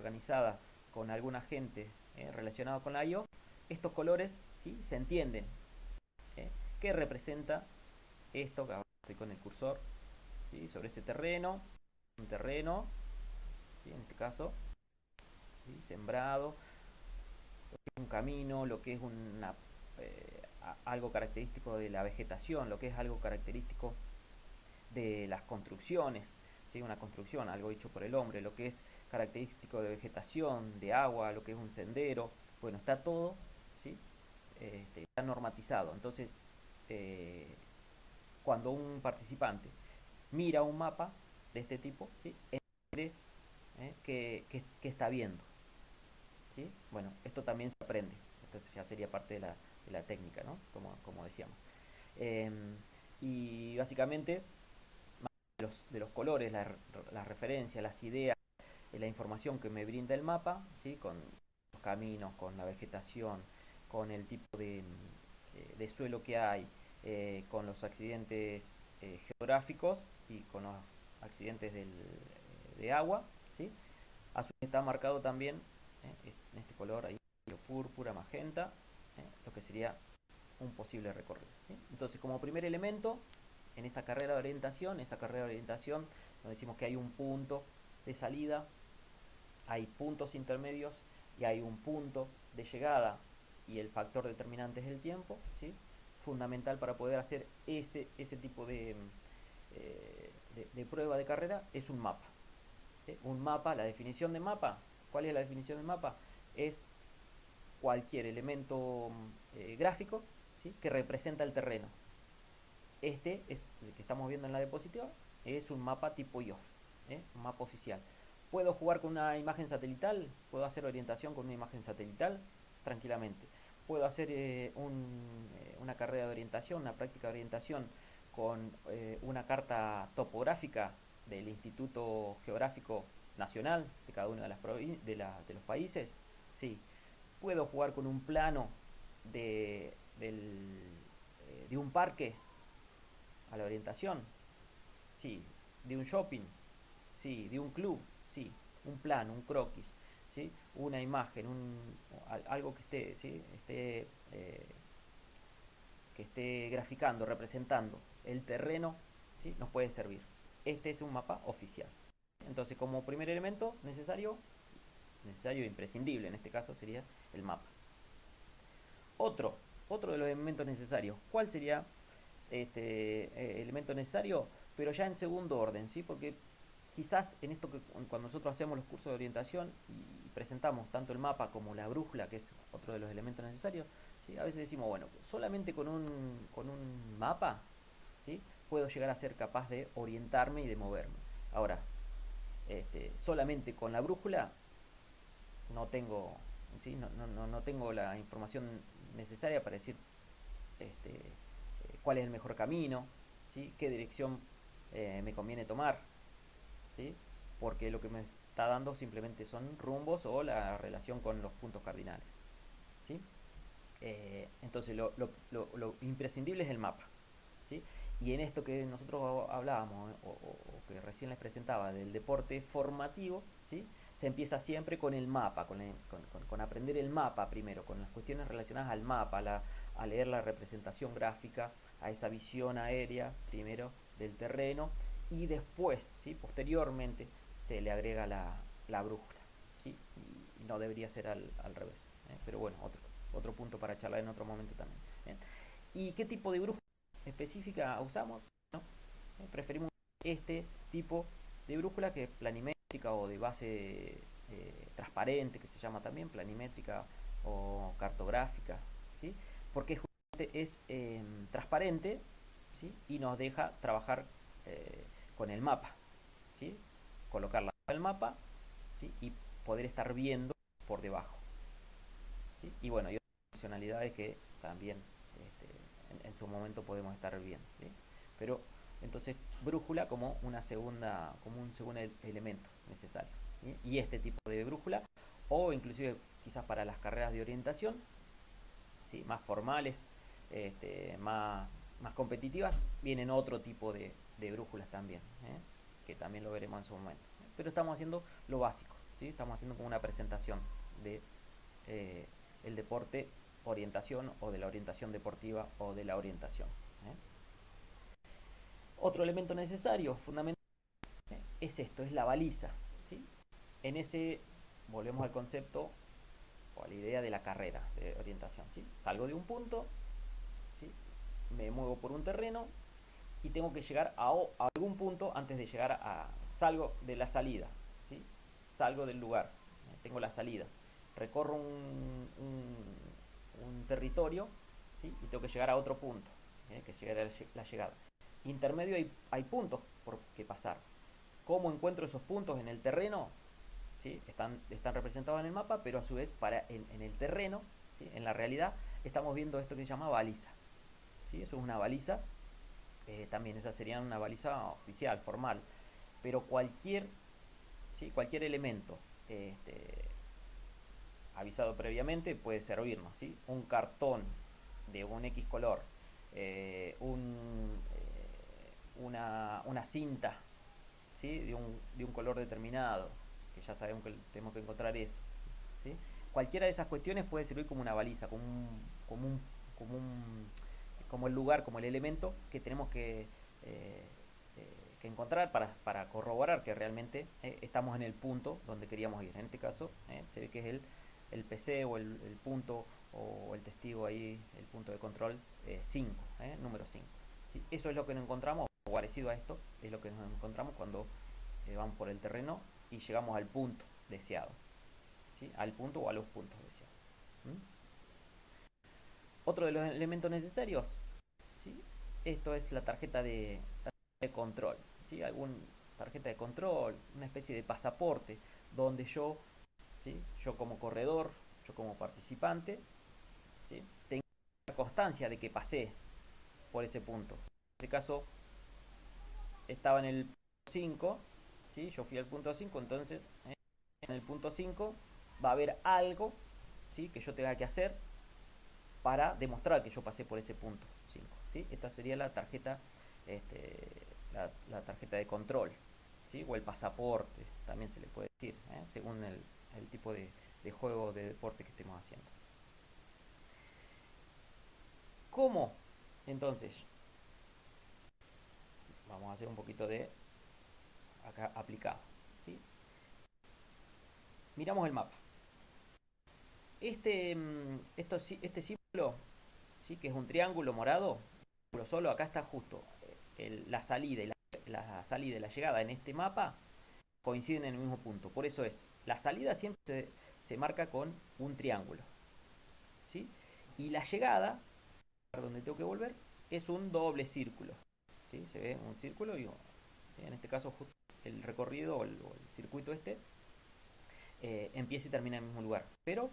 organizada con algún agente relacionado con la I/O, estos colores, ¿sí?, se entienden. ¿Qué representa esto? Que ahora estoy con el cursor, ¿sí?, sobre ese terreno, un terreno, ¿sí?, en este caso, ¿sí?, sembrado, un camino, lo que es algo característico de la vegetación, lo que es algo característico de las construcciones, ¿sí?, una construcción, algo hecho por el hombre, lo que es característico de vegetación, de agua, lo que es un sendero, bueno, está todo, ¿sí?, está normatizado. Entonces, cuando un participante mira un mapa de este tipo, ¿sí?, entiende que está viendo, ¿sí? Bueno, esto también se aprende, entonces ya sería parte de la técnica, ¿no?, como decíamos. Eh, y básicamente, de los colores, las referencias, las ideas, la información que me brinda el mapa, ¿sí?, con los caminos, con la vegetación, con el tipo de suelo que hay, con los accidentes geográficos y con los accidentes de agua, ¿sí? A su vez está marcado también en este color ahí, púrpura, magenta, lo que sería un posible recorrido, ¿sí? Entonces, como primer elemento, en esa carrera de orientación, nos decimos que hay un punto de salida, hay puntos intermedios y hay un punto de llegada, y el factor determinante es el tiempo, ¿sí?, fundamental para poder hacer ese tipo de prueba de carrera es un mapa. Un mapa, la definición de mapa, ¿cuál es la definición de mapa? Es cualquier elemento gráfico, ¿sí?, que representa el terreno. Este es el que estamos viendo en la diapositiva, es un mapa tipo IOF, un mapa oficial. ¿Puedo jugar con una imagen satelital? ¿Puedo hacer orientación con una imagen satelital? Tranquilamente. ¿Puedo hacer una carrera de orientación, una práctica de orientación con una carta topográfica del Instituto Geográfico Nacional de cada uno de los países? Sí. ¿Puedo jugar con un plano de un parque a la orientación? Sí. ¿De un shopping? Sí. ¿De un club? Sí. Un plano, un croquis, ¿sí?, una imagen, algo que esté, ¿sí?, que esté graficando, representando el terreno, ¿sí?, nos puede servir. Este es un mapa oficial. Entonces, como primer elemento necesario e imprescindible, en este caso sería el mapa. Otro de los elementos necesarios, ¿cuál sería este elemento necesario? Pero ya en segundo orden, ¿sí? Porque quizás en esto que cuando nosotros hacemos los cursos de orientación y presentamos tanto el mapa como la brújula, que es otro de los elementos necesarios, ¿sí?, a veces decimos, bueno, solamente con un mapa, ¿sí?, puedo llegar a ser capaz de orientarme y de moverme. Ahora, solamente con la brújula no tengo, ¿sí?, no tengo la información necesaria para decir cuál es el mejor camino, ¿sí?, qué dirección me conviene tomar, ¿sí?, porque lo que me está dando simplemente son rumbos o la relación con los puntos cardinales, ¿sí? Entonces lo imprescindible es el mapa, ¿sí? Y en esto que nosotros hablábamos o que recién les presentaba del deporte formativo, ¿sí?, se empieza siempre con el mapa, con aprender el mapa primero, con las cuestiones relacionadas al mapa, a leer la representación gráfica, a esa visión aérea primero del terreno, y después, ¿sí?, posteriormente se le agrega la brújula, ¿sí?, y no debería ser al revés, pero bueno, otro punto para charlar en otro momento también. ¿Y qué tipo de brújula específica usamos? ¿No? Preferimos este tipo de brújula, que es planimétrica o de base transparente, que se llama también planimétrica o cartográfica, ¿sí?, porque justamente es transparente, ¿sí?, y nos deja trabajar con el mapa, ¿sí?, colocarla en el mapa, ¿sí?, y poder estar viendo por debajo, ¿sí? Y bueno, hay otras funcionalidades que también en su momento podemos estar viendo, ¿sí? Pero entonces brújula como un segundo elemento necesario, ¿sí? Y este tipo de brújula, o inclusive quizás para las carreras de orientación, ¿sí?, más formales, más competitivas, vienen otro tipo de brújulas también, que también lo veremos en su momento. Pero estamos haciendo lo básico, ¿sí? Estamos haciendo como una presentación de eh, el deporte orientación o de la orientación deportiva o de la orientación. ¿eh? Otro elemento necesario, fundamental, es esto, es la baliza. ¿sí? En ese, volvemos al concepto o a la idea de la carrera de orientación. ¿sí? Salgo de un punto, ¿sí? Me muevo por un terreno y tengo que llegar a algún punto antes de llegar salgo de la salida, ¿sí? Salgo del lugar, tengo la salida, recorro un territorio, ¿sí? Y tengo que llegar a otro punto, que llegue la llegada. Intermedio hay puntos por que pasar. ¿Cómo encuentro esos puntos en el terreno? ¿Sí? Están representados en el mapa, pero a su vez en el terreno, ¿sí? En la realidad, estamos viendo esto que se llama baliza. ¿sí? Eso es una baliza. También esa sería una baliza oficial, formal. Pero ¿sí? Cualquier elemento avisado previamente puede servirnos. ¿sí? Un cartón de un X color, una cinta, ¿sí? de un color determinado, que ya sabemos que tenemos que encontrar eso. ¿sí? Cualquiera de esas cuestiones puede servir como una baliza, como un, como un como el lugar, como el elemento que tenemos que encontrar para corroborar que realmente estamos en el punto donde queríamos ir. En este caso se ve que es el PC o el punto o el testigo ahí, el punto de control 5, número 5. ¿sí? Eso es lo que nos encontramos, o parecido a esto, es lo que nos encontramos cuando vamos por el terreno y llegamos al punto deseado. ¿sí? Al punto o a los puntos deseados. ¿Mm? Otro de los elementos necesarios, ¿sí? Esto es la tarjeta de control, ¿sí? Alguna tarjeta de control, una especie de pasaporte, donde ¿sí? Yo como corredor, yo como participante, ¿sí? Tengo constancia de que pasé por ese punto. En ese caso, estaba en el punto 5, ¿sí? Yo fui al punto 5, entonces en el punto 5 va a haber algo, ¿sí? Que yo tenga que hacer para demostrar que yo pasé por ese punto 5. ¿sí? Esta sería la tarjeta, la tarjeta de control, ¿sí? O el pasaporte, también se le puede decir, según el tipo de juego de deporte que estemos haciendo. ¿Cómo? Entonces, vamos a hacer un poquito de acá aplicado. ¿sí? Miramos el mapa. Este símbolo, ¿sí? Que es un triángulo morado, solo acá está justo la salida y la salida y la llegada en este mapa coinciden en el mismo punto. Por eso la salida siempre se marca con un triángulo. ¿sí? Y la llegada, donde tengo que volver, es un doble círculo. ¿sí? Se ve un círculo y en este caso el recorrido o el circuito empieza y termina en el mismo lugar. Pero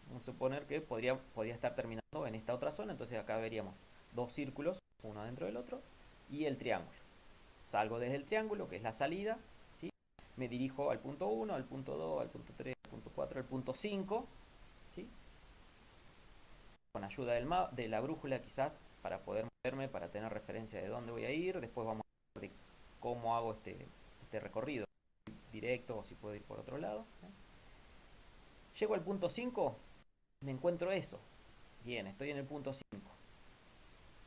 vamos a suponer que podría estar terminando en esta otra zona, entonces acá veríamos dos círculos, uno dentro del otro, y el triángulo. Salgo desde el triángulo, que es la salida, ¿sí? Me dirijo al punto 1, al punto 2, al punto 3, al punto 4, al punto 5, ¿sí? Con ayuda de la brújula quizás para poder moverme, para tener referencia de dónde voy a ir. Después vamos a ver de cómo hago este recorrido, directo o si puedo ir por otro lado. Llego al punto 5, me encuentro eso. Bien, estoy en el punto 5.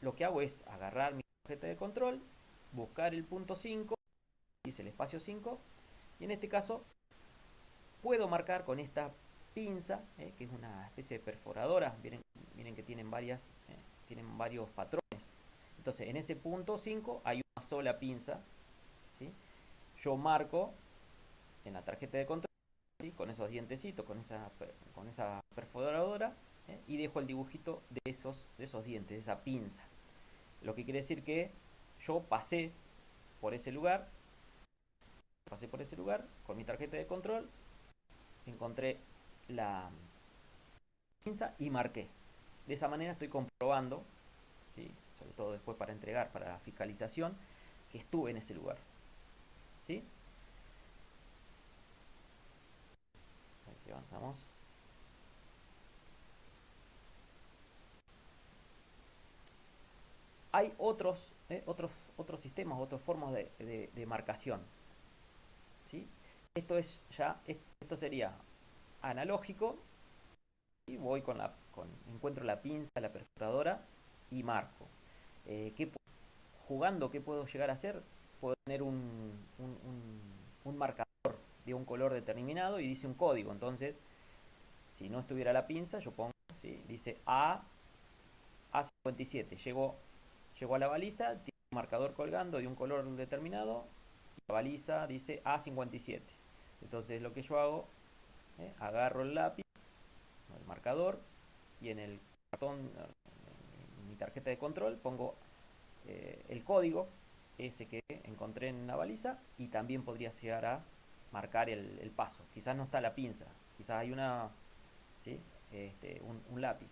Lo que hago es agarrar mi tarjeta de control, buscar el punto 5, dice el espacio 5, y en este caso puedo marcar con esta pinza, que es una especie de perforadora. Miren que tienen tienen varios patrones. Entonces, en ese punto 5 hay una sola pinza. ¿sí? Yo marco en la tarjeta de control, ¿sí? Con esos dientecitos, con esa perforadora, y dejo el dibujito de esos dientes, de esa pinza. Lo que quiere decir que yo por ese lugar, pasé por ese lugar con mi tarjeta de control, encontré la pinza y marqué. De esa manera estoy comprobando, ¿sí? Sobre todo después para entregar, para la fiscalización, que estuve en ese lugar. ¿sí? Aquí avanzamos. Hay otros sistemas, otras formas de marcación. ¿sí? Esto sería analógico y voy encuentro la pinza, la perforadora y marco. ¿Qué jugando, ¿qué puedo llegar a hacer? Puedo tener un marcador de un color determinado y dice un código. Entonces, si no estuviera la pinza, yo pongo, ¿sí? Dice A57. Llego a la baliza, tiene un marcador colgando de un color determinado y la baliza dice A57. Entonces, lo que yo hago, agarro el lápiz, el marcador, y en el cartón, en mi tarjeta de control, pongo el código ese que encontré en una baliza y también podría llegar a marcar el paso. Quizás no está la pinza, quizás hay ¿sí? Un lápiz.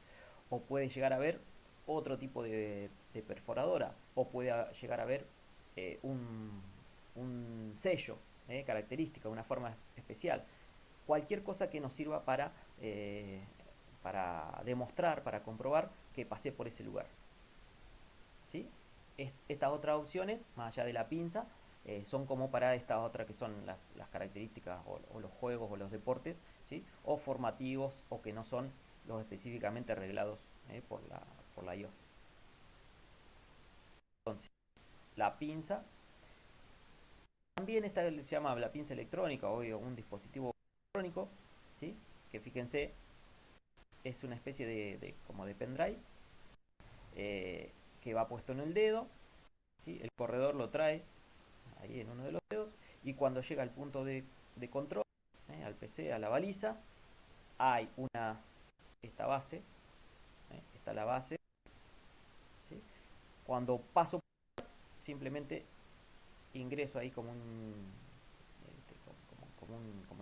O puede llegar a haber otro tipo de perforadora, o puede llegar a haber un sello característica, una forma especial. Cualquier cosa que nos sirva para demostrar, para comprobar que pasé por ese lugar. ¿Sí? Estas otras opciones, más allá de la pinza, son como para esta otra que son las características o los juegos o los deportes, ¿sí? O formativos o que no son los específicamente arreglados por la IOF. Entonces, la pinza, también esta se llama la pinza electrónica o un dispositivo electrónico, ¿sí? Que fíjense, es una especie como de pendrive que va puesto en el dedo, ¿sí? El corredor lo trae ahí en uno de los dedos y cuando llega al punto de control, al PC, a la baliza, hay esta base, está la base, ¿sí? Cuando paso, simplemente ingreso ahí como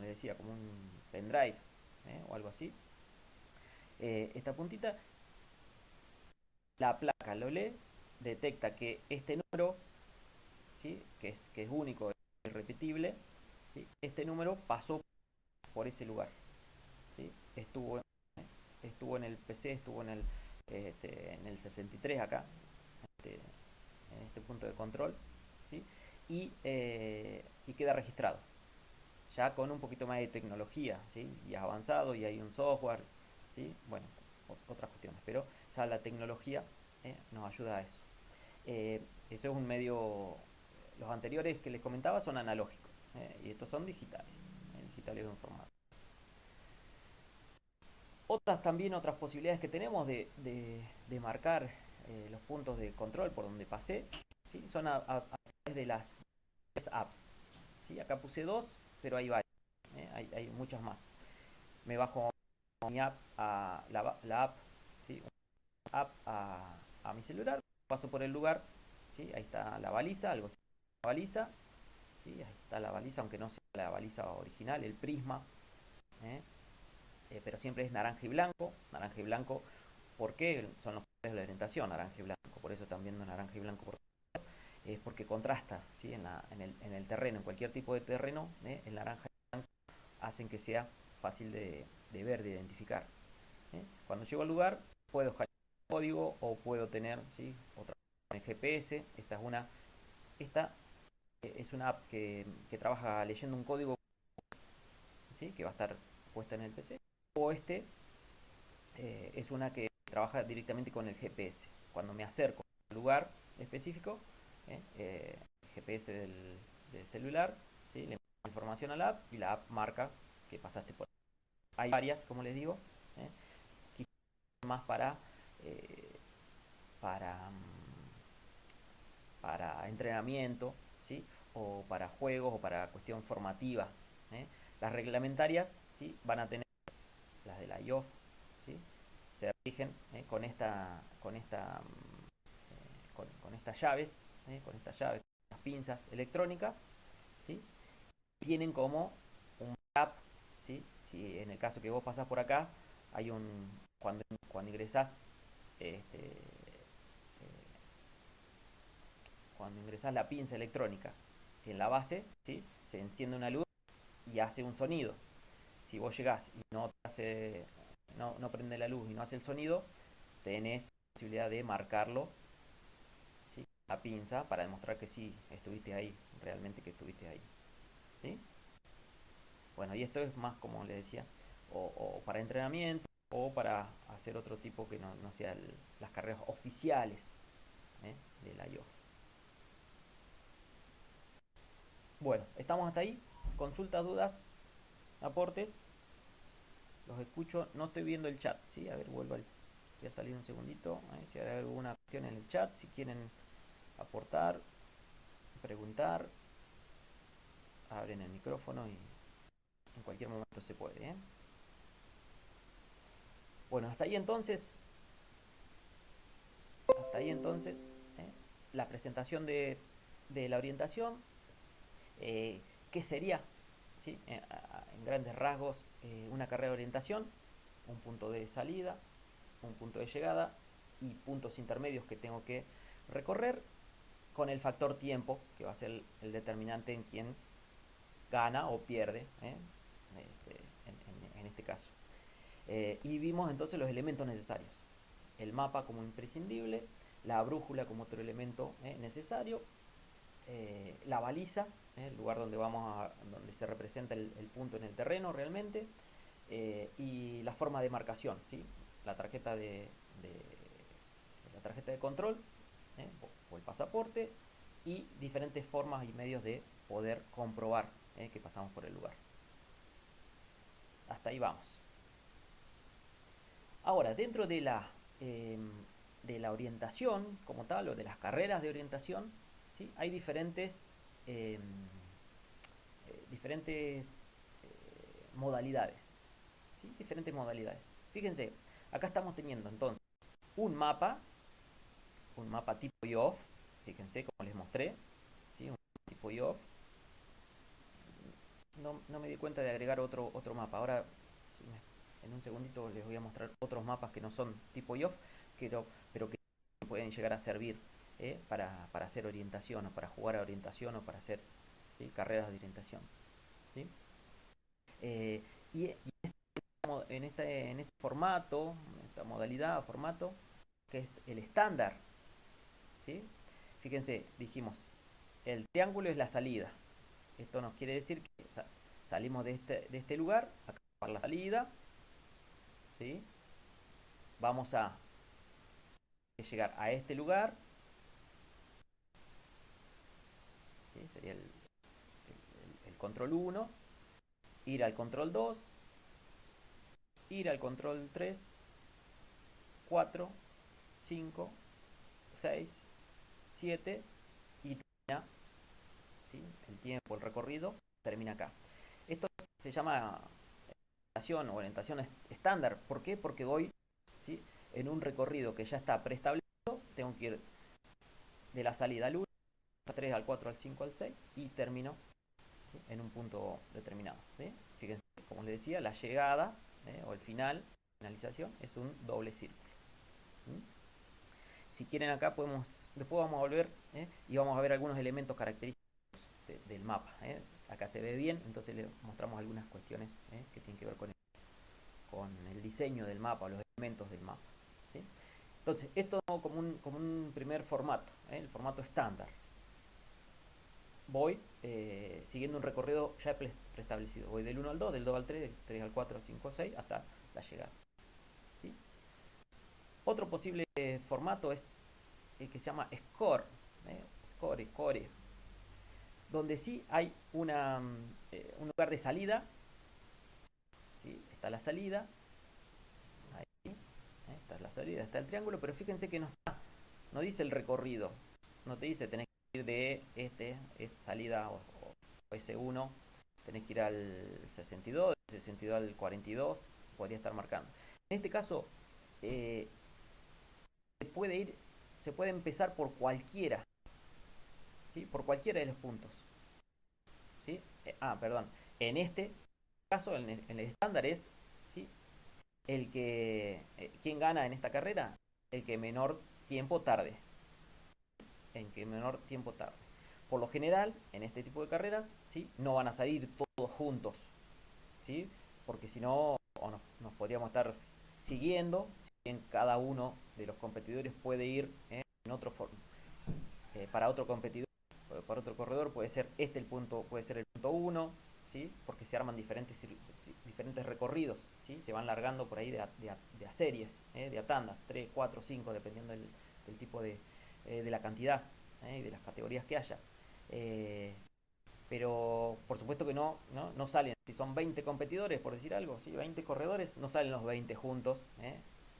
les decía, como un pendrive o algo así. Esta puntita, la placa lo lee, detecta que este número, ¿sí? que es único, es irrepetible, ¿sí? Este número pasó por ese lugar, ¿sí? Estuvo en el PC, estuvo en el 63 acá, este, en este punto de control, ¿sí? Y queda registrado, ya con un poquito más de tecnología, ¿sí? Y avanzado, y hay un software, ¿sí? Bueno, otras cuestiones, pero ya la tecnología nos ayuda a eso. Eso es un medio, los anteriores que les comentaba son analógicos, y estos son digitales, digitales en formato. Otras posibilidades que tenemos de marcar los puntos de control por donde pasé, ¿sí? Son a través de las apps. ¿Sí? Acá puse dos, pero hay varias, hay muchas más. Me bajo mi app la app, ¿sí? Una app a mi celular, paso por el lugar, ¿sí? Ahí está la baliza, algo así, la baliza, ¿sí? Ahí está la baliza, aunque no sea la baliza original, el prisma, ¿eh? Pero siempre es naranja y blanco, ¿por qué? Son los colores de la orientación, naranja y blanco, por eso también no naranja y blanco es porque contrasta, ¿sí? En el terreno, en cualquier tipo de terreno, el naranja y blanco hacen que sea fácil de ver, de identificar. Cuando llego al lugar, puedo escanear el código o puedo tener, ¿sí? Otra en el GPS. Esta es una app que trabaja leyendo un código, ¿sí? Que va a estar puesta en el PC. O es una que trabaja directamente con el GPS. Cuando me acerco al lugar específico, el GPS del celular, ¿sí? Le mando información a la app y la app marca que pasaste por ahí. Hay varias, como les digo, ¿eh? Quizás más eh, para, para entrenamiento, ¿sí? O para juegos o para cuestión formativa. ¿Eh? Las reglamentarias, ¿sí? Van a tener las de la IOF, ¿sí? Se rigen con estas llaves, las pinzas electrónicas, ¿sí? Tienen como un backup, ¿sí? Si en el caso que vos pasás por acá, hay cuando ingresás, este, cuando ingresás la pinza electrónica en la base, ¿sí? Se enciende una luz y hace un sonido. Si vos llegás y no prende la luz y no hace el sonido, tenés la posibilidad de marcarlo, ¿sí? La pinza para demostrar que sí estuviste ahí, realmente que estuviste ahí. ¿Sí? Bueno, y esto es más, como le decía, o para entrenamiento o para hacer otro tipo que no sea las carreras oficiales, ¿eh? De la IOF. Bueno, estamos hasta ahí. Consultas, dudas, aportes. Los escucho. No estoy viendo el chat, ¿sí? A ver, voy a salir un segundito. A ver si hay alguna cuestión en el chat. Si quieren aportar, preguntar, abren el micrófono y en cualquier momento se puede, ¿eh? Bueno, hasta ahí entonces, ¿eh? La presentación de la orientación. Eh, ¿Qué sería? ¿Sí? En grandes rasgos, una carrera de orientación, un punto de salida, un punto de llegada y puntos intermedios que tengo que recorrer con el factor tiempo, que va a ser el determinante en quién gana o pierde, ¿eh? En este caso. Y vimos entonces los elementos necesarios. El mapa como imprescindible, la brújula como otro elemento necesario, la baliza, el lugar donde se representa el punto en el terreno realmente, y la forma de marcación, ¿sí? La tarjeta de- la tarjeta de control, o el pasaporte, y diferentes formas y medios de poder comprobar que pasamos por el lugar. Hasta ahí vamos. Ahora, dentro eh, de la orientación como tal, o de las carreras de orientación, ¿sí? Hay eh, diferentes modalidades, ¿sí? Diferentes modalidades. Fíjense, acá estamos teniendo entonces un mapa, un mapa tipo IOF, fíjense como les mostré, ¿sí? Un tipo IOF. No me di cuenta de agregar otro mapa. Ahora, si en un segundito les voy a mostrar otros mapas que no son tipo IOF, pero que pueden llegar a servir para hacer orientación, o para jugar a orientación, o para hacer, ¿sí? Carreras de orientación, ¿sí? Y en este formato, en esta modalidad o formato, que es el estándar, ¿sí? Fíjense, dijimos, el triángulo es la salida. Esto nos quiere decir que salimos de este lugar, acá para la salida, ¿sí? Vamos a llegar a este lugar, ¿sí? Sería el control 1, ir al control 2, ir al control 3, 4, 5, 6, 7 y termina, ¿sí? El tiempo, el recorrido, termina acá. Esto se llama orientación estándar. ¿Por qué? Porque voy, ¿sí? En un recorrido que ya está preestablecido, tengo que ir de la salida al 1, al 3, al 4, al 5, al 6 y termino, ¿sí? En un punto determinado, ¿sí? Fíjense, como les decía, la llegada o el final, finalización, es un doble círculo. ¿Sí? Si quieren acá después vamos a volver y vamos a ver algunos elementos característicos del mapa. Acá se ve bien, entonces les mostramos algunas cuestiones que tienen que ver con el diseño del mapa, los elementos del mapa, ¿sí? Entonces, esto como un primer formato, el formato estándar. Voy siguiendo un recorrido ya preestablecido. Voy del 1 al 2, del 2 al 3, del 3 al 4, al 5 al 6, hasta la llegada, ¿sí? Otro posible formato es el que se llama score, score, donde sí hay un lugar de salida, ¿sí? Está la salida, ahí, está la salida, está el triángulo, pero fíjense que no dice el recorrido, no te dice tenés que ir de es salida o S1, tenés que ir al 62, del 62 al 42, podría estar marcando. En este caso, eh, se puede ir, se puede empezar por cualquiera, ¿sí? Por cualquiera de los puntos, ¿sí? Perdón, en este caso, en el estándar es, ¿sí? ¿Quién gana en esta carrera? El que menor tiempo tarde, en que menor tiempo tarde. Por lo general, en este tipo de carreras, ¿sí? No van a salir todos juntos, ¿sí? Porque si no, nos podríamos estar siguiendo, si bien cada uno de los competidores puede ir en otro para otro competidor, para otro corredor, puede ser el punto 1, ¿sí? Porque se arman diferentes recorridos, ¿sí? Se van largando por ahí de a series, de a tandas, 3, 4, 5, dependiendo del tipo de la cantidad y de las categorías que haya. Eh, pero por supuesto que no salen, si son 20 competidores, por decir algo, ¿sí? 20 corredores, no salen los 20 juntos,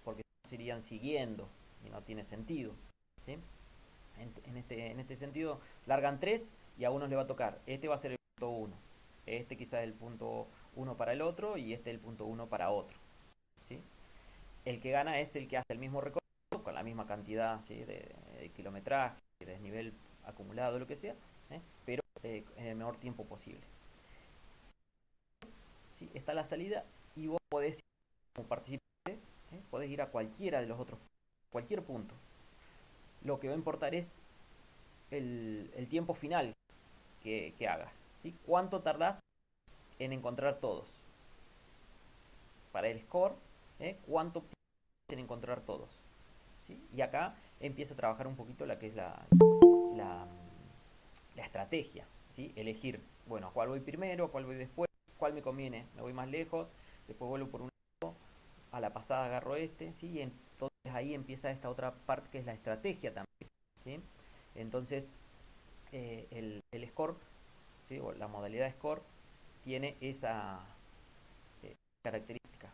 porque se irían siguiendo y no tiene sentido. ¿Sí? En este sentido, largan 3 y a uno le va a tocar. Este va a ser el punto 1. Este quizás el punto 1 para el otro y este el punto 1 para otro. ¿Sí? El que gana es el que hace el mismo recorrido con la misma cantidad, ¿sí? de kilometraje, de desnivel acumulado, lo que sea, pero en el menor tiempo posible. ¿Sí? Está la salida y vos podés ir como participante, podés ir a cualquiera de los otros, cualquier punto. Lo que va a importar es el tiempo final que hagas. ¿Sí? ¿Cuánto tardás en encontrar todos? Para el score, ¿cuánto en encontrar todos? ¿Sí? Y acá empieza a trabajar un poquito la que es la, la estrategia. ¿Sí? Elegir, bueno, a cuál voy primero, a cuál voy después, cuál me conviene, me voy más lejos, después vuelvo por un lado, a la pasada agarro este, ¿sí? Y entonces ahí empieza esta otra parte que es la estrategia también. ¿Sí? Entonces, el score, ¿sí? O la modalidad de score tiene esa característica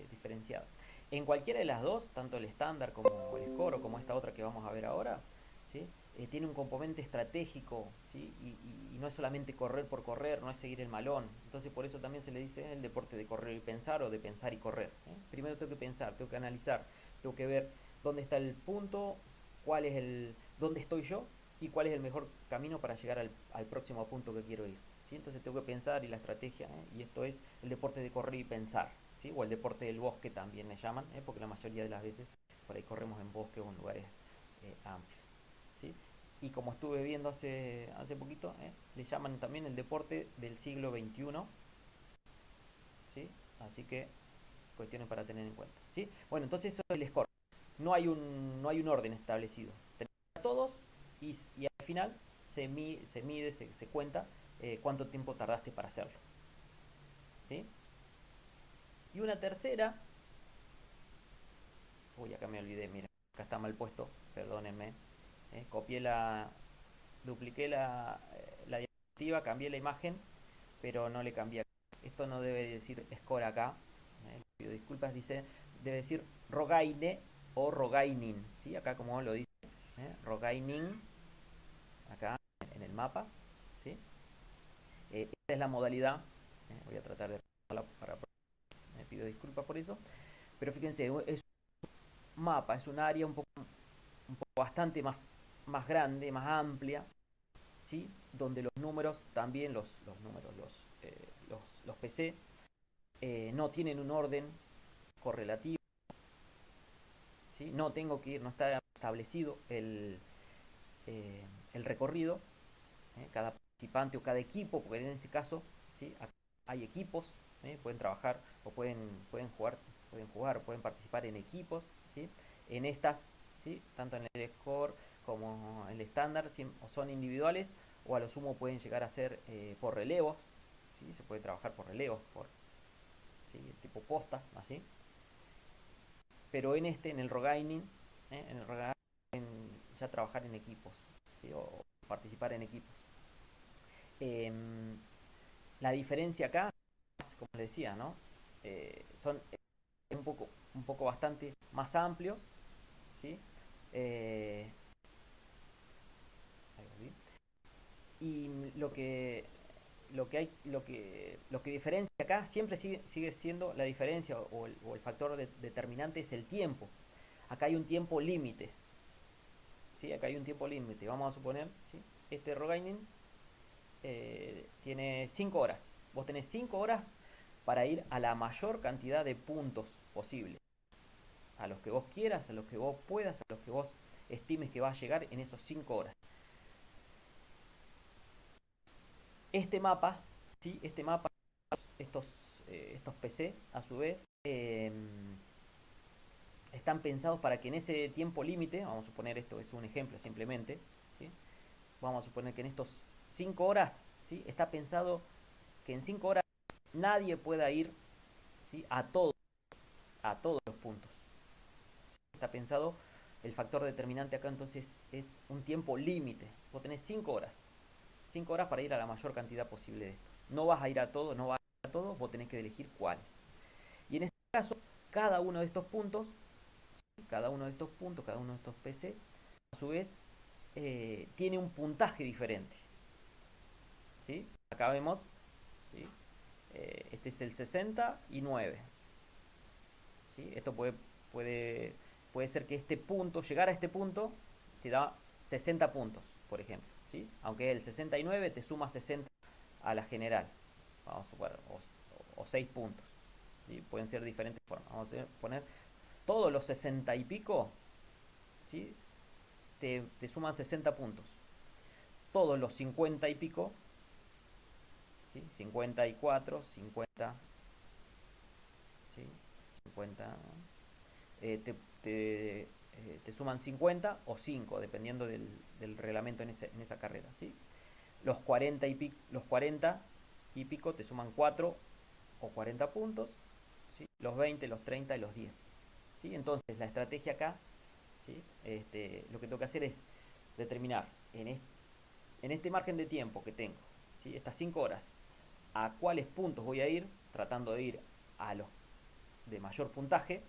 diferenciada. En cualquiera de las dos, tanto el estándar como el score o como esta otra que vamos a ver ahora, ¿sí? Tiene un componente estratégico, ¿sí? Y no es solamente correr por correr, no es seguir el malón. Entonces por eso también se le dice el deporte de correr y pensar o de pensar y correr. Primero tengo que pensar, tengo que analizar, tengo que ver dónde está el punto, dónde estoy yo y cuál es el mejor camino para llegar al próximo punto que quiero ir. ¿Sí? Entonces tengo que pensar y la estrategia, y esto es el deporte de correr y pensar, ¿sí? O el deporte del bosque también le llaman, porque la mayoría de las veces por ahí corremos en bosques o en lugares amplios. ¿Sí? Y como estuve viendo hace poquito, le llaman también el deporte del siglo XXI, ¿sí? Así que cuestiones para tener en cuenta. ¿Sí? Bueno, entonces eso es el score. No hay un orden establecido. Tenemos a todos y al final se cuenta cuánto tiempo tardaste para hacerlo. ¿Sí? Y una tercera, uy, acá me olvidé, mira, acá está mal puesto, perdónenme. Copié dupliqué la diapositiva, cambié la imagen, pero no le cambié. Esto no debe decir score acá, pido disculpas, debe decir Rogaine o Rogainin, ¿sí? Acá como lo dice, Rogainin, acá en el mapa, ¿sí? Esta es la modalidad, voy a tratar de me pido disculpas por eso, pero fíjense, es un mapa, es un área un poco bastante más grande, más amplia, ¿sí? Donde los números, también los números, los PC, no tienen un orden correlativo, ¿sí? No tengo que ir, no está establecido el recorrido, cada participante o cada equipo, porque en este caso, ¿sí? Hay equipos, pueden trabajar o pueden jugar o pueden participar en equipos, ¿sí? En estas, ¿sí? Tanto en el score como en el estándar, son individuales o a lo sumo pueden llegar a ser por relevos, ¿sí? Se puede trabajar por relevos, ¿sí? Tipo posta, así. Pero en el Rogainin, en el Rogainin ya trabajar en equipos, ¿sí? O participar en equipos. Em, la diferencia acá, como les decía, ¿no? Son un poco bastante más amplios, ¿sí? Eh, y lo que diferencia acá siempre sigue siendo la diferencia o el factor determinante es el tiempo. Acá hay un tiempo límite, ¿sí? Acá hay un tiempo límite. Vamos a suponer, ¿sí? Este Rogainen tiene 5 horas. Vos tenés 5 horas para ir a la mayor cantidad de puntos posible. A los que vos quieras, a los que vos puedas, a los que vos estimes que va a llegar en esos 5 horas. Este mapa, ¿sí? Este mapa, estos PC, a su vez, están pensados para que en ese tiempo límite, vamos a suponer esto es un ejemplo simplemente, ¿sí? Vamos a suponer que en estos 5 horas, ¿sí? Está pensado que en 5 horas nadie pueda ir, ¿sí?, a todos los puntos. Está pensado, el factor determinante acá entonces es un tiempo límite. Vos tenés 5 horas. 5 horas para ir a la mayor cantidad posible de esto. No vas a ir a todo, no vas a ir a todo, vos tenés que elegir cuáles. Y en este caso, cada uno de estos puntos, ¿sí?, cada uno de estos puntos, cada uno de estos PC, a su vez, tiene un puntaje diferente. ¿Sí? Acá vemos, ¿sí?, este es el 69. ¿Sí? Esto puede, puede ser que este punto, llegar a este punto, te da 60 puntos, por ejemplo. ¿Sí? Aunque el 69 te suma 60 a la general. Vamos a suponer, o 6 puntos. ¿Sí? Pueden ser diferentes formas. Vamos a poner todos los 60 y pico, ¿sí?, te suman 60 puntos. Todos los 50 y pico, ¿sí?, 54, 50, ¿sí?, 50, te suman 50 o 5, dependiendo del reglamento en esa carrera. ¿Sí? Los 40 y pico te suman 4 o 40 puntos. ¿Sí? Los 20, los 30 y los 10. ¿Sí? Entonces la estrategia acá, ¿sí?, lo que tengo que hacer es determinar en este margen de tiempo que tengo, ¿sí?, estas 5 horas, a cuáles puntos voy a ir, tratando de ir a los de mayor puntaje,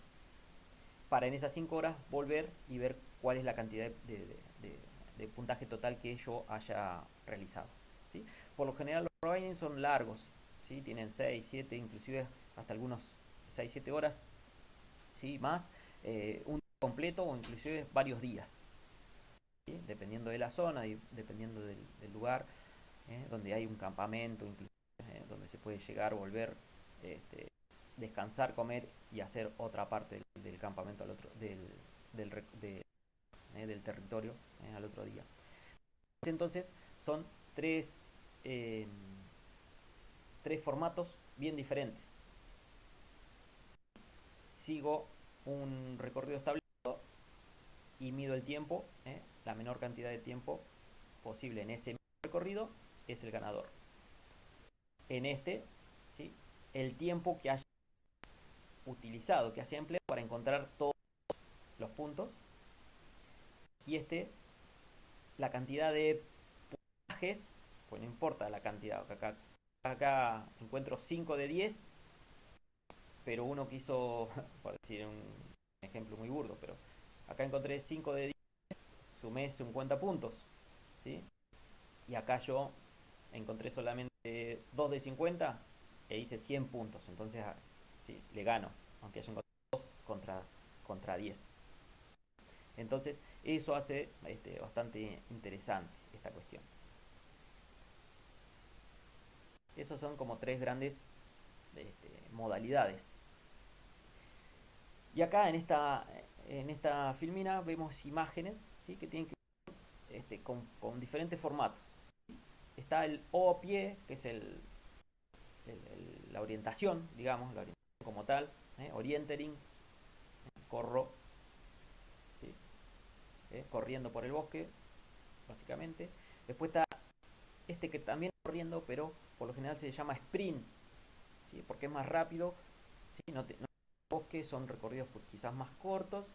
para en esas 5 horas volver y ver cuál es la cantidad de puntaje total que yo haya realizado. ¿Sí? Por lo general los ridings son largos, ¿sí?, tienen 6, 7, inclusive hasta algunos 6, 7 horas, ¿sí?, más, un día completo o inclusive varios días. ¿Sí? Dependiendo de la zona y dependiendo del lugar, donde hay un campamento, inclusive, donde se puede llegar, volver, este, descansar, comer y hacer otra parte del campamento al otro, del, del territorio, al otro día. Entonces son tres, eh, tres formatos bien diferentes. Sigo un recorrido establecido y mido el tiempo, la menor cantidad de tiempo posible en ese recorrido es el ganador. En este, ¿sí?, el tiempo que haya utilizado, que haya empleado para encontrar todos los puntos, y la cantidad de puntajes, pues no importa la cantidad, acá encuentro 5 de 10, pero uno quiso, por decir un ejemplo muy burdo, pero acá encontré 5 de 10, sumé 50 puntos, ¿sí? Y acá yo encontré solamente 2 de 50 e hice 100 puntos, entonces, ¿sí?, le gano, aunque haya encontrado 2 contra 10. Entonces, eso hace bastante interesante esta cuestión. Esos son como tres grandes modalidades. Y acá en esta filmina vemos imágenes, ¿sí?, que tienen que ver con diferentes formatos. Está el O a pie, que es la orientación, digamos, la orientación como tal, orientering, corro, ¿sí?, corriendo por el bosque, básicamente. Después está que también corriendo, pero por lo general se llama sprint, ¿sí?, porque es más rápido, ¿sí? No bosques, son recorridos quizás más cortos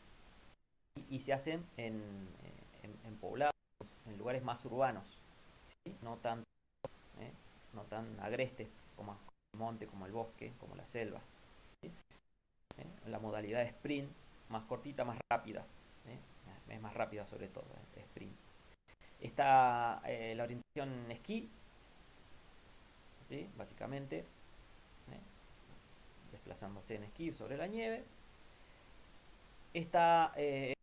y se hacen en poblados, en lugares más urbanos, ¿sí?, ¿eh?, no tan agrestes como el monte, como el bosque, como la selva. ¿Sí? La modalidad de sprint, más cortita, más rápida, es más rápida sobre todo, sprint. Está la orientación esquí, ¿sí?, básicamente, desplazándose en esquí sobre la nieve. Está eh,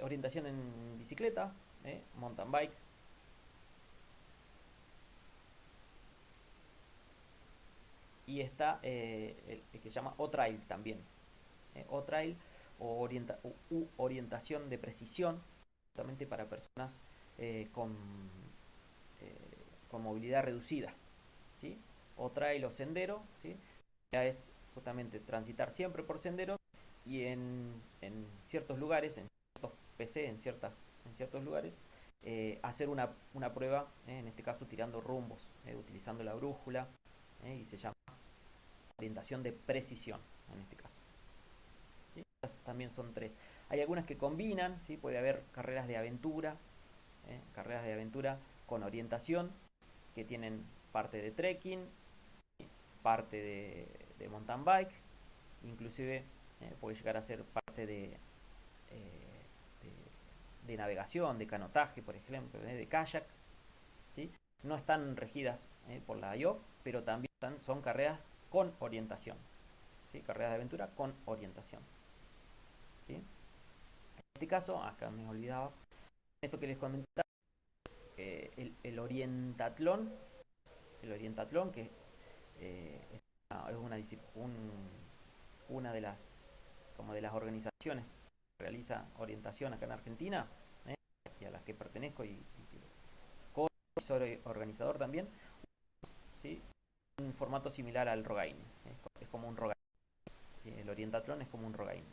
orientación en bicicleta, mountain bike. Y está el que se llama O-Trail también. O-Trail o orientación de precisión, justamente para personas con movilidad reducida. ¿Sí? O-Trail o sendero, ¿sí?, ya es justamente transitar siempre por senderos y en ciertos lugares, en ciertos PC, en ciertos lugares, hacer una prueba, en este caso tirando rumbos, utilizando la brújula, y se llama orientación de precisión, en este caso. ¿Sí? Estas también son tres. Hay algunas que combinan, ¿sí? Puede haber carreras de aventura con orientación, que tienen parte de trekking, parte de mountain bike, inclusive puede llegar a ser parte de navegación, de canotaje, por ejemplo, de kayak, ¿sí? No están regidas por la IOF, pero también son carreras con orientación, ¿sí? Carreras de aventura con orientación, ¿sí? En este caso, acá me olvidaba, esto que les comentaba, el orientatlón, que es una de las organizaciones que realiza orientación acá en Argentina, ¿eh? Y a las que pertenezco y soy organizador también, ¿sí? Un formato similar al Rogaine, es como un Rogaine, ¿sí? El orientatlón es como un Rogaine.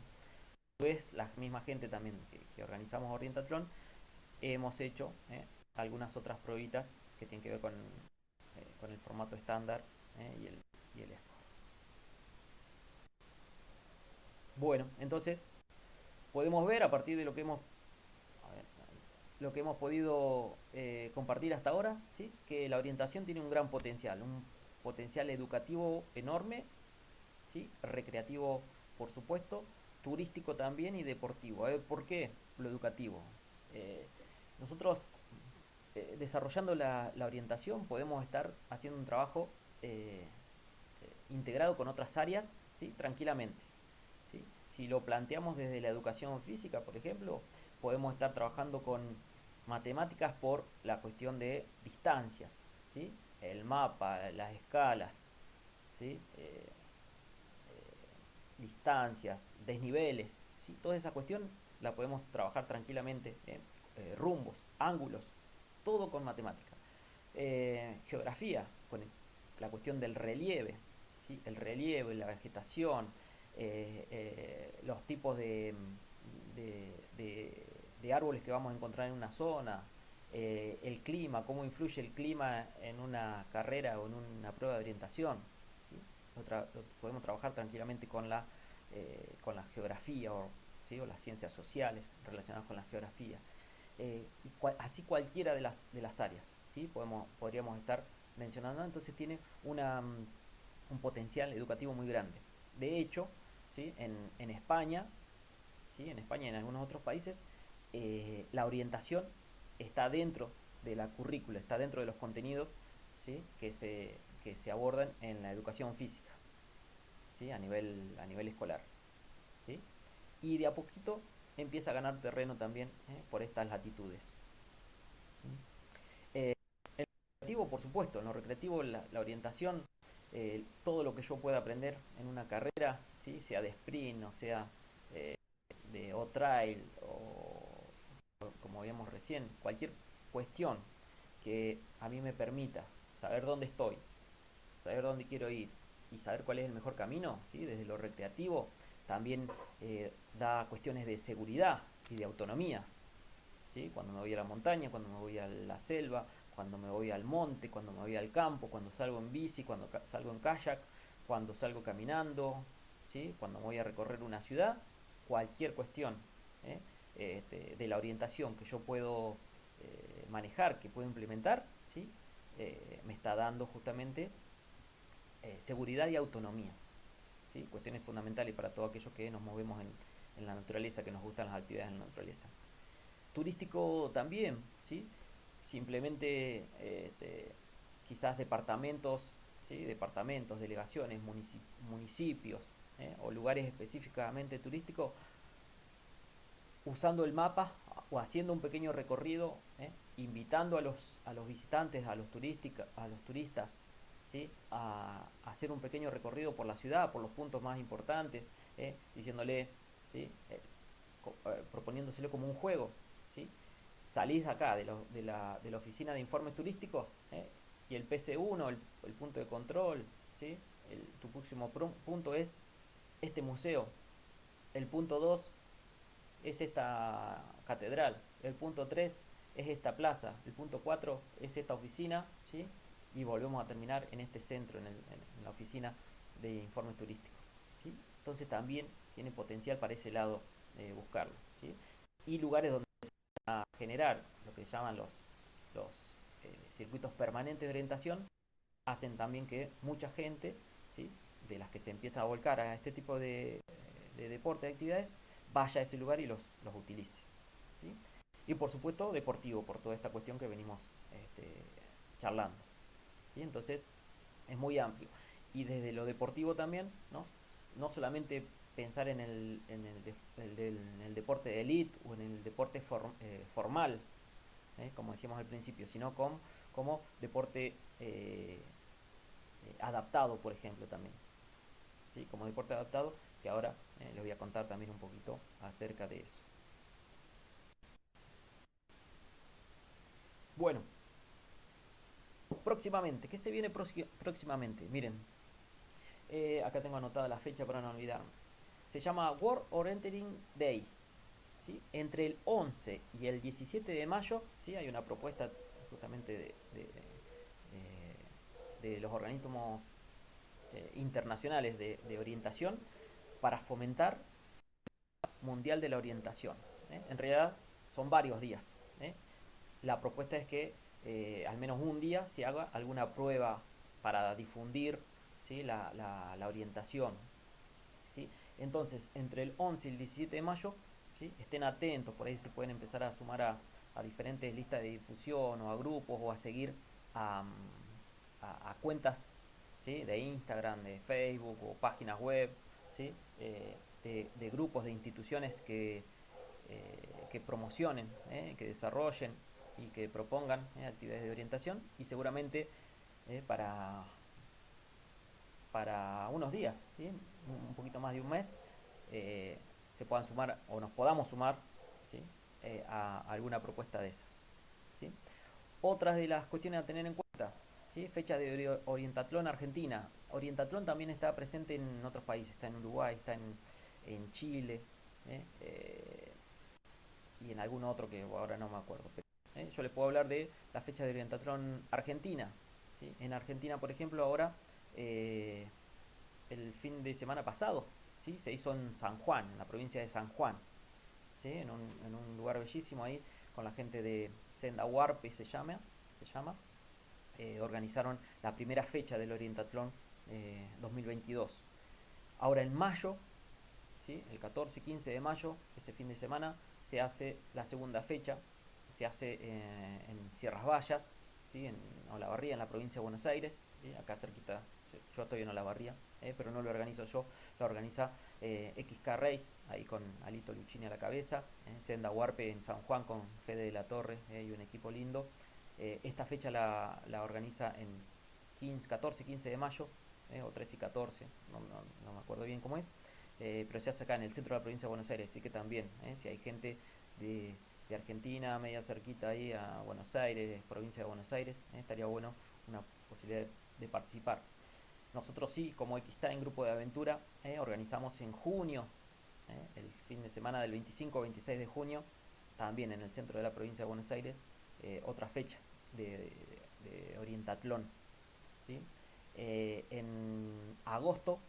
Pues la misma gente también que organizamos orientatlón hemos hecho algunas otras pruebitas que tienen que ver con el formato estándar y el ESCO. Bueno, entonces podemos ver a partir de lo que hemos podido compartir hasta ahora, ¿sí? Que la orientación tiene un potencial educativo enorme, ¿sí? Recreativo, por supuesto, turístico también y deportivo. ¿Por qué lo educativo? Eh, Nosotros, desarrollando la orientación, podemos estar haciendo un trabajo integrado con otras áreas, ¿sí? Tranquilamente. ¿Sí? Si lo planteamos desde la educación física, por ejemplo, podemos estar trabajando con matemáticas por la cuestión de distancias, ¿sí? El mapa, las escalas, ¿sí? Distancias, desniveles, ¿sí? Toda esa cuestión la podemos trabajar tranquilamente, rumbos, ángulos, todo con matemática. Geografía, con la cuestión del relieve, ¿sí? El relieve, la vegetación, los tipos de árboles que vamos a encontrar en una zona, el clima, cómo influye el clima en una carrera o en una prueba de orientación. ¿Sí? Lo podemos trabajar tranquilamente con la geografía ¿sí? O las ciencias sociales relacionadas con la geografía. Así cualquiera de las áreas, ¿sí? Podríamos estar mencionando, entonces tiene un potencial educativo muy grande. De hecho, ¿sí? En España, ¿sí? En España y en algunos otros países, la orientación está dentro de la currícula, está dentro de los contenidos, ¿sí? que se abordan en la educación física, ¿sí? a nivel escolar, ¿sí? Y de a poquito empieza a ganar terreno también por estas latitudes. Eh, en lo recreativo, por supuesto, en lo recreativo la orientación, todo lo que yo pueda aprender en una carrera, ¿sí? Sea de sprint o sea eh, de o-trail o como veíamos recién, cualquier cuestión que a mí me permita saber dónde estoy, saber dónde quiero ir y saber cuál es el mejor camino, ¿sí? Desde lo recreativo, también da cuestiones de seguridad y de autonomía, ¿sí? Cuando me voy a la montaña, cuando me voy a la selva, cuando me voy al monte, cuando me voy al campo, cuando salgo en bici, cuando salgo en kayak, cuando salgo caminando, ¿sí? Cuando me voy a recorrer una ciudad, cualquier cuestión ¿eh? De la orientación que yo puedo manejar, que puedo implementar, ¿sí? Me está dando justamente seguridad y autonomía, ¿sí? Cuestiones fundamentales para todos aquellos que nos movemos en la naturaleza, que nos gustan las actividades en la naturaleza. Turístico también, ¿sí? Simplemente quizás departamentos, ¿sí? Departamentos, delegaciones, municipios o lugares específicamente turísticos, usando el mapa o haciendo un pequeño recorrido, invitando a los visitantes, a los turistas, ¿sí? A hacer un pequeño recorrido por la ciudad, por los puntos más importantes, diciéndole, ¿sí? Proponiéndoselo como un juego, ¿sí? Salís de acá, de la oficina de informes turísticos, y el PC1, el punto de control, ¿sí? Tu próximo punto es este museo, el punto 2 es esta catedral, el punto 3 es esta plaza, el punto 4 es esta oficina, ¿sí? Y volvemos a terminar en este centro, en la oficina de informes turísticos, ¿sí? Entonces también tiene potencial para ese lado buscarlo, ¿sí? Y lugares donde a generar lo que llaman los circuitos permanentes de orientación hacen también que mucha gente, ¿sí? De las que se empieza a volcar a este tipo de deporte, de actividades, vaya a ese lugar y los utilice, ¿sí? Y por supuesto deportivo, por toda esta cuestión que venimos charlando, ¿sí? Entonces es muy amplio. Y desde lo deportivo también, ¿no? No solamente pensar en el deporte de elite o en el deporte formal, como decíamos al principio, sino como deporte adaptado, por ejemplo, también. ¿Sí? Como deporte adaptado, que ahora les voy a contar también un poquito acerca de eso. Bueno, próximamente, ¿qué se viene próximamente? Miren, acá tengo anotada la fecha para no olvidarme. Se llama World Orienteering Day. ¿Sí? Entre el 11 y el 17 de mayo, ¿sí? Hay una propuesta justamente de los organismos internacionales de orientación para fomentar mundial de la orientación. En realidad son varios días. La propuesta es que al menos un día se haga alguna prueba para difundir, ¿sí? la orientación. ¿Sí? Entonces, entre el 11 y el 17 de mayo, ¿sí? Estén atentos, por ahí se pueden empezar a sumar a diferentes listas de difusión o a grupos o a seguir a, a cuentas, ¿sí? De Instagram, de Facebook o páginas web, ¿sí? De grupos, de instituciones que promocionen, que desarrollen y que propongan actividades de orientación y seguramente para, para unos días, ¿sí? Un poquito más de un mes, eh, se puedan sumar o nos podamos sumar, ¿sí? A alguna propuesta de esas. ¿Sí? Otras de las cuestiones a tener en cuenta, ¿sí? Fecha de Orientatlón Argentina. Orientatlón también está presente en otros países, está en Uruguay, está en Chile, ¿eh? Y en algún otro que ahora no me acuerdo. Pero, yo les puedo hablar de la fecha de Orientatlón Argentina. ¿Sí? En Argentina, por ejemplo, ahora eh, el fin de semana pasado, ¿sí? Se hizo en San Juan, en la provincia de San Juan, ¿sí? En un lugar bellísimo ahí, con la gente de Senda Huarpe se llama. Organizaron la primera fecha del Orientatlón 2022. Ahora en mayo, ¿sí? El 14 y 15 de mayo, ese fin de semana, se hace la segunda fecha, se hace en Sierras Vallas, ¿sí? En Olavarría, en la provincia de Buenos Aires, ¿sí? Acá cerquita, yo estoy en Olavarría, pero no lo organizo yo, lo organiza XK Race, ahí con Alito Luchini a la cabeza, Senda Huarpe en San Juan con Fede de la Torre y un equipo lindo. Esta fecha la organiza en 15, 14 y 15 de mayo, o 13 y 14, no me acuerdo bien cómo es, pero se hace acá en el centro de la provincia de Buenos Aires, así que también, si hay gente de Argentina, media cerquita ahí a Buenos Aires, provincia de Buenos Aires, estaría bueno una posibilidad de participar. Nosotros sí, como Xta en Grupo de Aventura, organizamos en junio, el fin de semana del 25-26 de junio, también en el centro de la provincia de Buenos Aires, otra fecha de Orientatlón. ¿Sí? En agosto,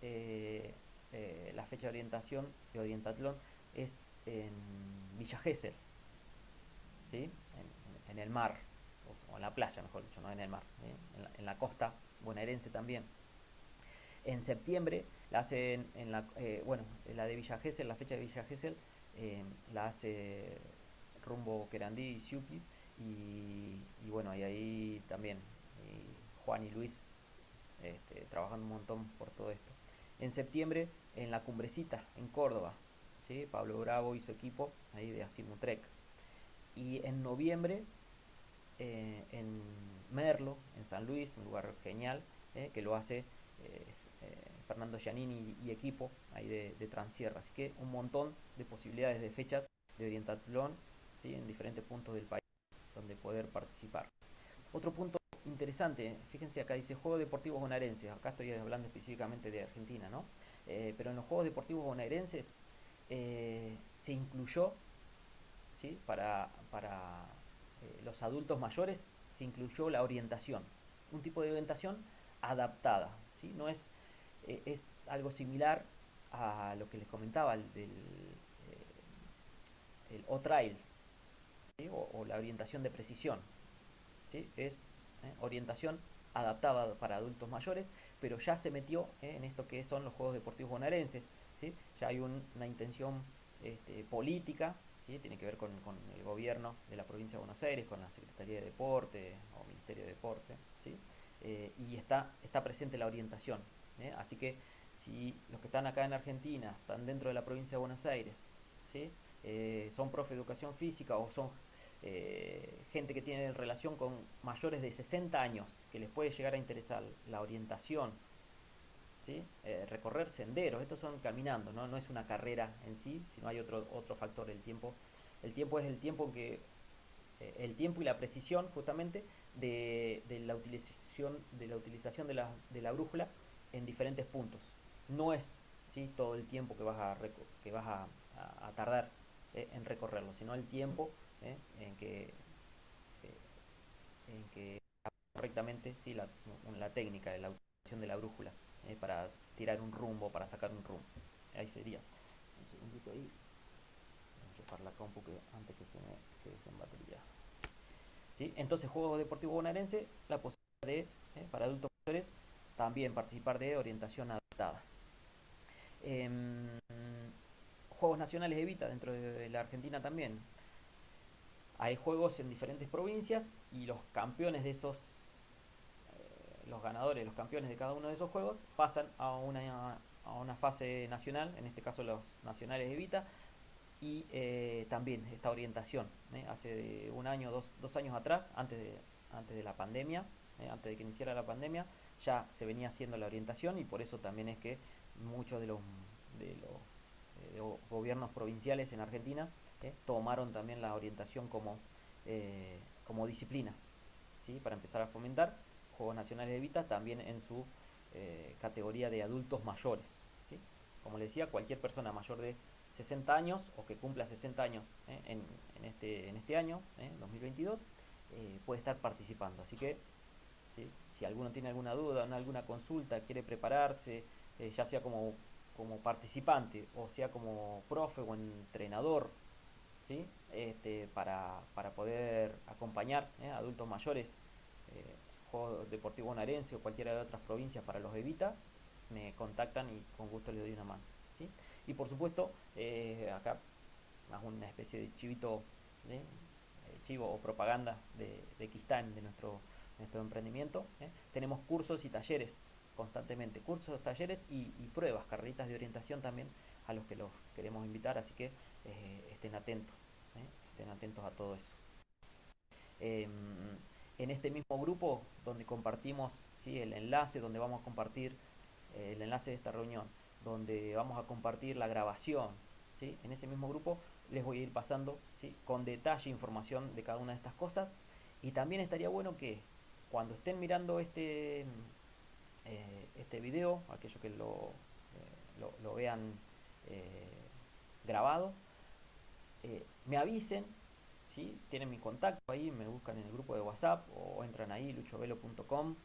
eh, la fecha de orientación de Orientatlón es en Villa Gesell, ¿sí? En el mar, o en la playa, mejor dicho, no en el mar, en la costa bonaerense también. En septiembre la hacen bueno, la de Villa Gesell, la fecha de Villa Gesell, la hace rumbo Querandí y Siupi, y bueno, y ahí también Juan y Luis trabajando un montón por todo esto. En septiembre, en la Cumbrecita, en Córdoba, ¿sí? Pablo Bravo y su equipo, ahí de Asimutrec. Y en noviembre, en Merlo, en San Luis, un lugar genial, que lo hace Fernando Giannini y equipo, ahí de Transierra. Así que un montón de posibilidades de fechas de orientatlón, ¿sí? En diferentes puntos del país donde poder participar. Otro punto interesante, fíjense acá dice Juegos Deportivos Bonaerenses, acá estoy hablando específicamente de Argentina, ¿no? Pero en los Juegos Deportivos Bonaerenses se incluyó, ¿sí? Para los adultos mayores se incluyó la orientación, un tipo de orientación adaptada, ¿sí? No es, es algo similar a lo que les comentaba el O-Trail, ¿sí? O la orientación de precisión, ¿sí? Es orientación adaptada para adultos mayores, pero ya se metió en esto que son los Juegos Deportivos Bonaerenses, ¿sí? Ya hay una intención política, ¿sí? Tiene que ver con el gobierno de la provincia de Buenos Aires, con la Secretaría de Deporte o Ministerio de Deporte, ¿sí? Y está presente la orientación, así que si los que están acá en Argentina están dentro de la provincia de Buenos Aires, ¿sí? Son profe de educación física o son gente que tiene relación con mayores de 60 años, que les puede llegar a interesar la orientación, ¿sí? Recorrer senderos, estos son caminando, ¿no? No es una carrera en sí, sino hay otro factor, el tiempo. El tiempo es el tiempo que el tiempo y la precisión justamente de la utilización de la brújula en diferentes puntos. No es, ¿sí? Todo el tiempo que vas a tardar en recorrerlo, sino el tiempo en eh, en que correctamente, ¿sí? La técnica de la utilización de la brújula para tirar un rumbo, para sacar un rumbo. Ahí sería. Un segundito ahí. Voy a enchufar la compu antes que se me quede sin batería. ¿Sí? Entonces, Juegos Deportivos Bonaerense, la posibilidad de, para adultos mayores, también participar de orientación adaptada. Em, Juegos Nacionales de Vita dentro de la Argentina también. Hay juegos en diferentes provincias y los campeones de esos, los ganadores, los campeones de cada uno de esos juegos pasan a una fase nacional, en este caso los nacionales de Vita, y también esta orientación. Hace un año, dos años atrás, antes de la pandemia, antes de que iniciara la pandemia, ya se venía haciendo la orientación y por eso también es que muchos de los gobiernos provinciales en Argentina tomaron también la orientación como disciplina, ¿sí? Para empezar a fomentar Juegos Nacionales de Vita también en su categoría de adultos mayores, ¿sí? Como les decía, cualquier persona mayor de 60 años o que cumpla 60 años en este año, 2022, puede estar participando. Así que, ¿sí? Si alguno tiene alguna duda, alguna consulta, quiere prepararse, ya sea como participante o sea como profe o entrenador, ¿sí? Para poder acompañar a adultos mayores, Juegos Deportivos Bonaerense o cualquiera de otras provincias para los Evita, me contactan y con gusto les doy una mano, ¿sí? Y por supuesto, acá hago una especie de chivito, chivo o propaganda de Kistán, de nuestro emprendimiento. Tenemos cursos y talleres constantemente, cursos, talleres y pruebas, carreritas de orientación también a los que los queremos invitar, así que estén atentos a todo eso. Eh, en este mismo grupo donde compartimos, ¿sí? El enlace, donde vamos a compartir el enlace de esta reunión, donde vamos a compartir la grabación, ¿sí? En ese mismo grupo les voy a ir pasando, ¿sí? Con detalle información de cada una de estas cosas y también estaría bueno que cuando estén mirando este video, aquellos que lo vean eh, grabado, me avisen, ¿sí? Tienen mi contacto ahí, me buscan en el grupo de WhatsApp o entran ahí, luchovelo.com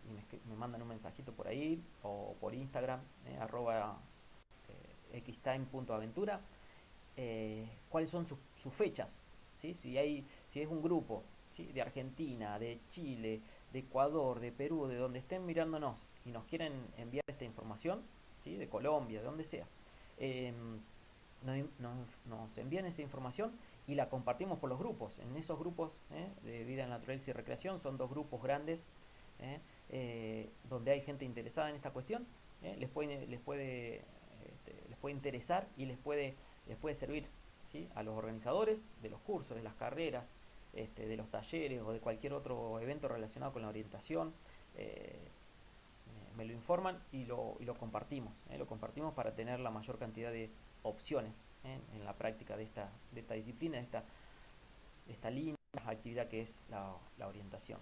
y me mandan un mensajito por ahí o por Instagram, arroba xtime.aventura, cuáles son sus fechas, ¿sí? Si es un grupo, ¿sí? De Argentina, de Chile, de Ecuador, de Perú, de donde estén mirándonos y nos quieren enviar esta información, ¿sí? De Colombia, de donde sea, eh, nos envían esa información y la compartimos por los grupos. En esos grupos de vida en naturaleza y recreación son dos grupos grandes donde hay gente interesada en esta cuestión. Les puede interesar y les puede servir, ¿sí? A los organizadores de los cursos, de las carreras, de los talleres o de cualquier otro evento relacionado con la orientación. Me lo informan y lo compartimos. Lo compartimos para tener la mayor cantidad de opciones en la práctica de esta disciplina, de esta linda actividad que es la orientación.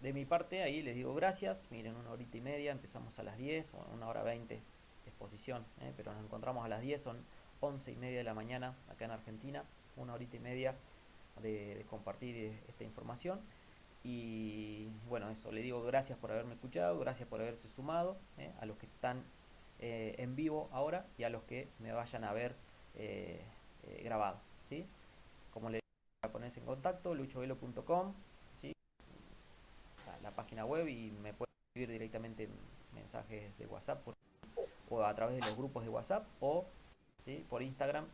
De mi parte, ahí les digo gracias. Miren, una horita y media, empezamos a las 10, o una hora 20 de exposición, pero nos encontramos a las 10, son 11:30 de la mañana acá en Argentina, una horita y media de compartir esta información. Y bueno, eso, le digo gracias por haberme escuchado, gracias por haberse sumado, a los que están en vivo ahora y a los que me vayan a ver grabado, ¿sí? Como le digo, para ponerse en contacto, luchovelo.com, ¿sí? La página web, y me pueden escribir directamente en mensajes de WhatsApp o a través de los grupos de WhatsApp, o ¿sí? por Instagram,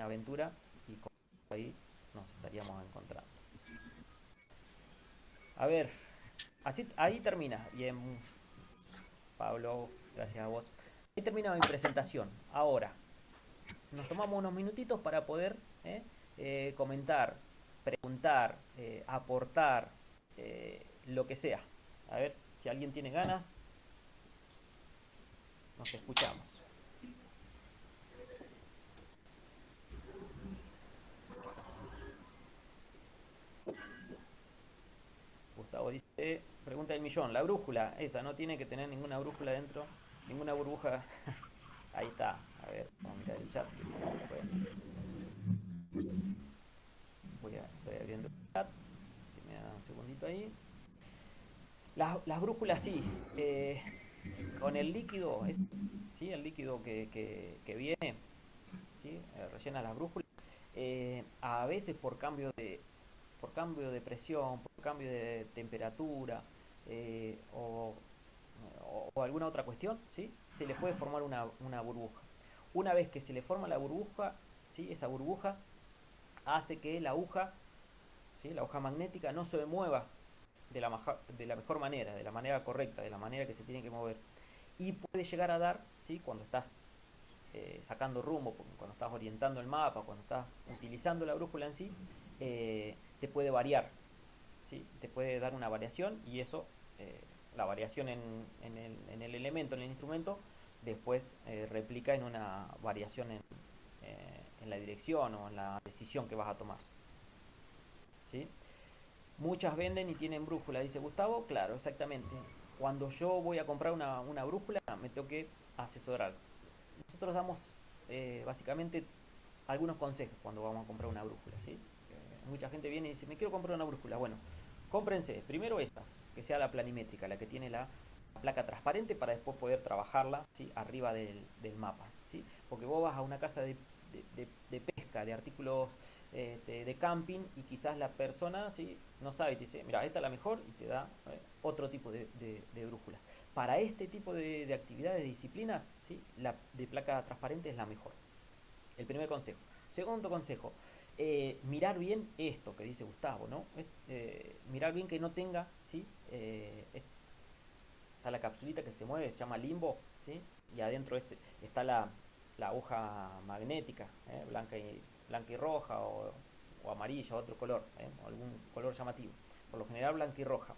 Aventura, y ahí nos estaríamos encontrando. A ver, así, ahí termina. Bien, Pablo, gracias a vos. Ahí termina mi presentación. Ahora, nos tomamos unos minutitos para poder comentar, preguntar, aportar, lo que sea. A ver, si alguien tiene ganas, nos escuchamos. Gustavo dice, pregunta del millón, la brújula, esa, no tiene que tener ninguna brújula dentro, ninguna burbuja. Ahí está. A ver, vamos a mirar el chat, que se me fue. Estoy abriendo el chat, si me da un segundito ahí. Las brújulas sí, con el líquido, ¿sí? El líquido que viene, ¿sí? Rellena las brújulas. A veces por cambio de presión, por cambio de temperatura, o alguna otra cuestión, ¿sí? Se le puede formar una burbuja. Una vez que se le forma la burbuja, ¿sí? Esa burbuja hace que la aguja, ¿sí? La hoja magnética no se mueva de la mejor manera, de la manera correcta, de la manera que se tiene que mover. Y puede llegar a dar, ¿sí? Cuando estás sacando rumbo, cuando estás orientando el mapa, cuando estás utilizando la brújula en sí, te puede variar, ¿sí? Te puede dar una variación, y eso, la variación en el elemento, en el instrumento, después replica en una variación en la dirección o en la decisión que vas a tomar, ¿sí? Muchas venden y tienen brújula, dice Gustavo. Claro, exactamente. Cuando yo voy a comprar una brújula, me tengo que asesorar. Nosotros damos básicamente algunos consejos cuando vamos a comprar una brújula, ¿sí? Mucha gente viene y dice, me quiero comprar una brújula. Bueno, cómprense primero esta, que sea la planimétrica, la que tiene la placa transparente, para después poder trabajarla, ¿sí? Arriba del mapa, ¿sí? Porque vos vas a una casa de pesca, de artículos de camping, y quizás la persona, ¿sí? No sabe y te dice, mira, esta es la mejor, y te da otro tipo de brújula. Para este tipo de actividades, de disciplinas, ¿sí? La de placa transparente es la mejor. El primer consejo. Segundo consejo, mirar bien esto que dice Gustavo, ¿no? Mirar bien que no tenga, ¿sí? Está la capsulita que se mueve, se llama limbo, ¿sí? Y adentro está la hoja magnética, blanca y roja, o amarilla, otro color, o algún color llamativo. Por lo general blanca y roja.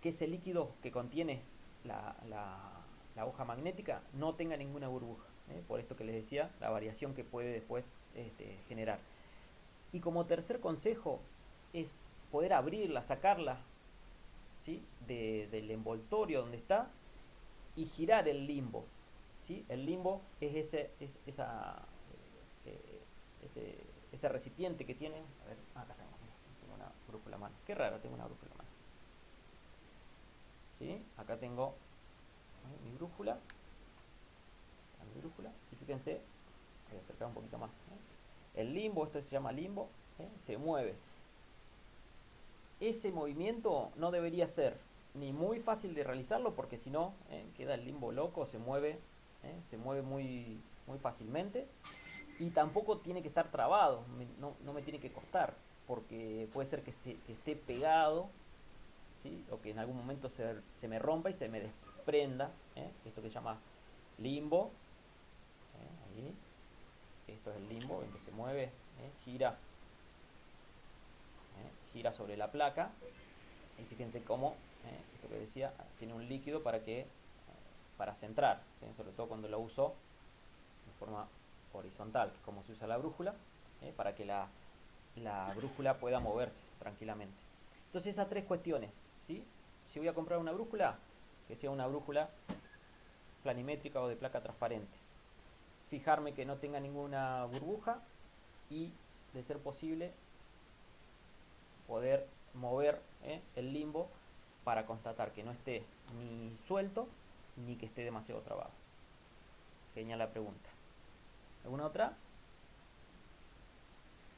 Que ese líquido que contiene la hoja magnética no tenga ninguna burbuja, por esto que les decía, la variación que puede después generar. Y como tercer consejo es poder abrirla, sacarla, ¿sí? Del envoltorio donde está, y girar el limbo, ¿sí? El limbo es ese, ese recipiente que tiene. A ver, acá tengo una brújula a mano. Qué raro, tengo una brújula a mano. ¿Sí? Acá tengo mi brújula. Mi brújula. Y fíjense, voy a acercar un poquito más. El limbo, esto se llama limbo, se mueve. Ese movimiento no debería ser ni muy fácil de realizarlo, porque si no, queda el limbo loco, se mueve muy fácilmente. Y tampoco tiene que estar trabado, no me tiene que costar, porque puede ser que esté pegado, ¿sí? O que en algún momento se me rompa y se me desprenda, esto que se llama limbo. Ahí. Esto es el limbo en que se mueve, gira sobre la placa. Y fíjense cómo, esto que decía, tiene un líquido para centrar, sobre todo cuando lo uso de forma horizontal, que es como se usa la brújula, para que la brújula pueda moverse tranquilamente. Entonces, esas tres cuestiones, ¿sí? Si voy a comprar una brújula, que sea una brújula planimétrica o de placa transparente. fijarme que no tenga ninguna burbuja y, de ser posible, poder mover el limbo para constatar que no esté ni suelto ni que esté demasiado trabado. Genial la pregunta. ¿Alguna otra?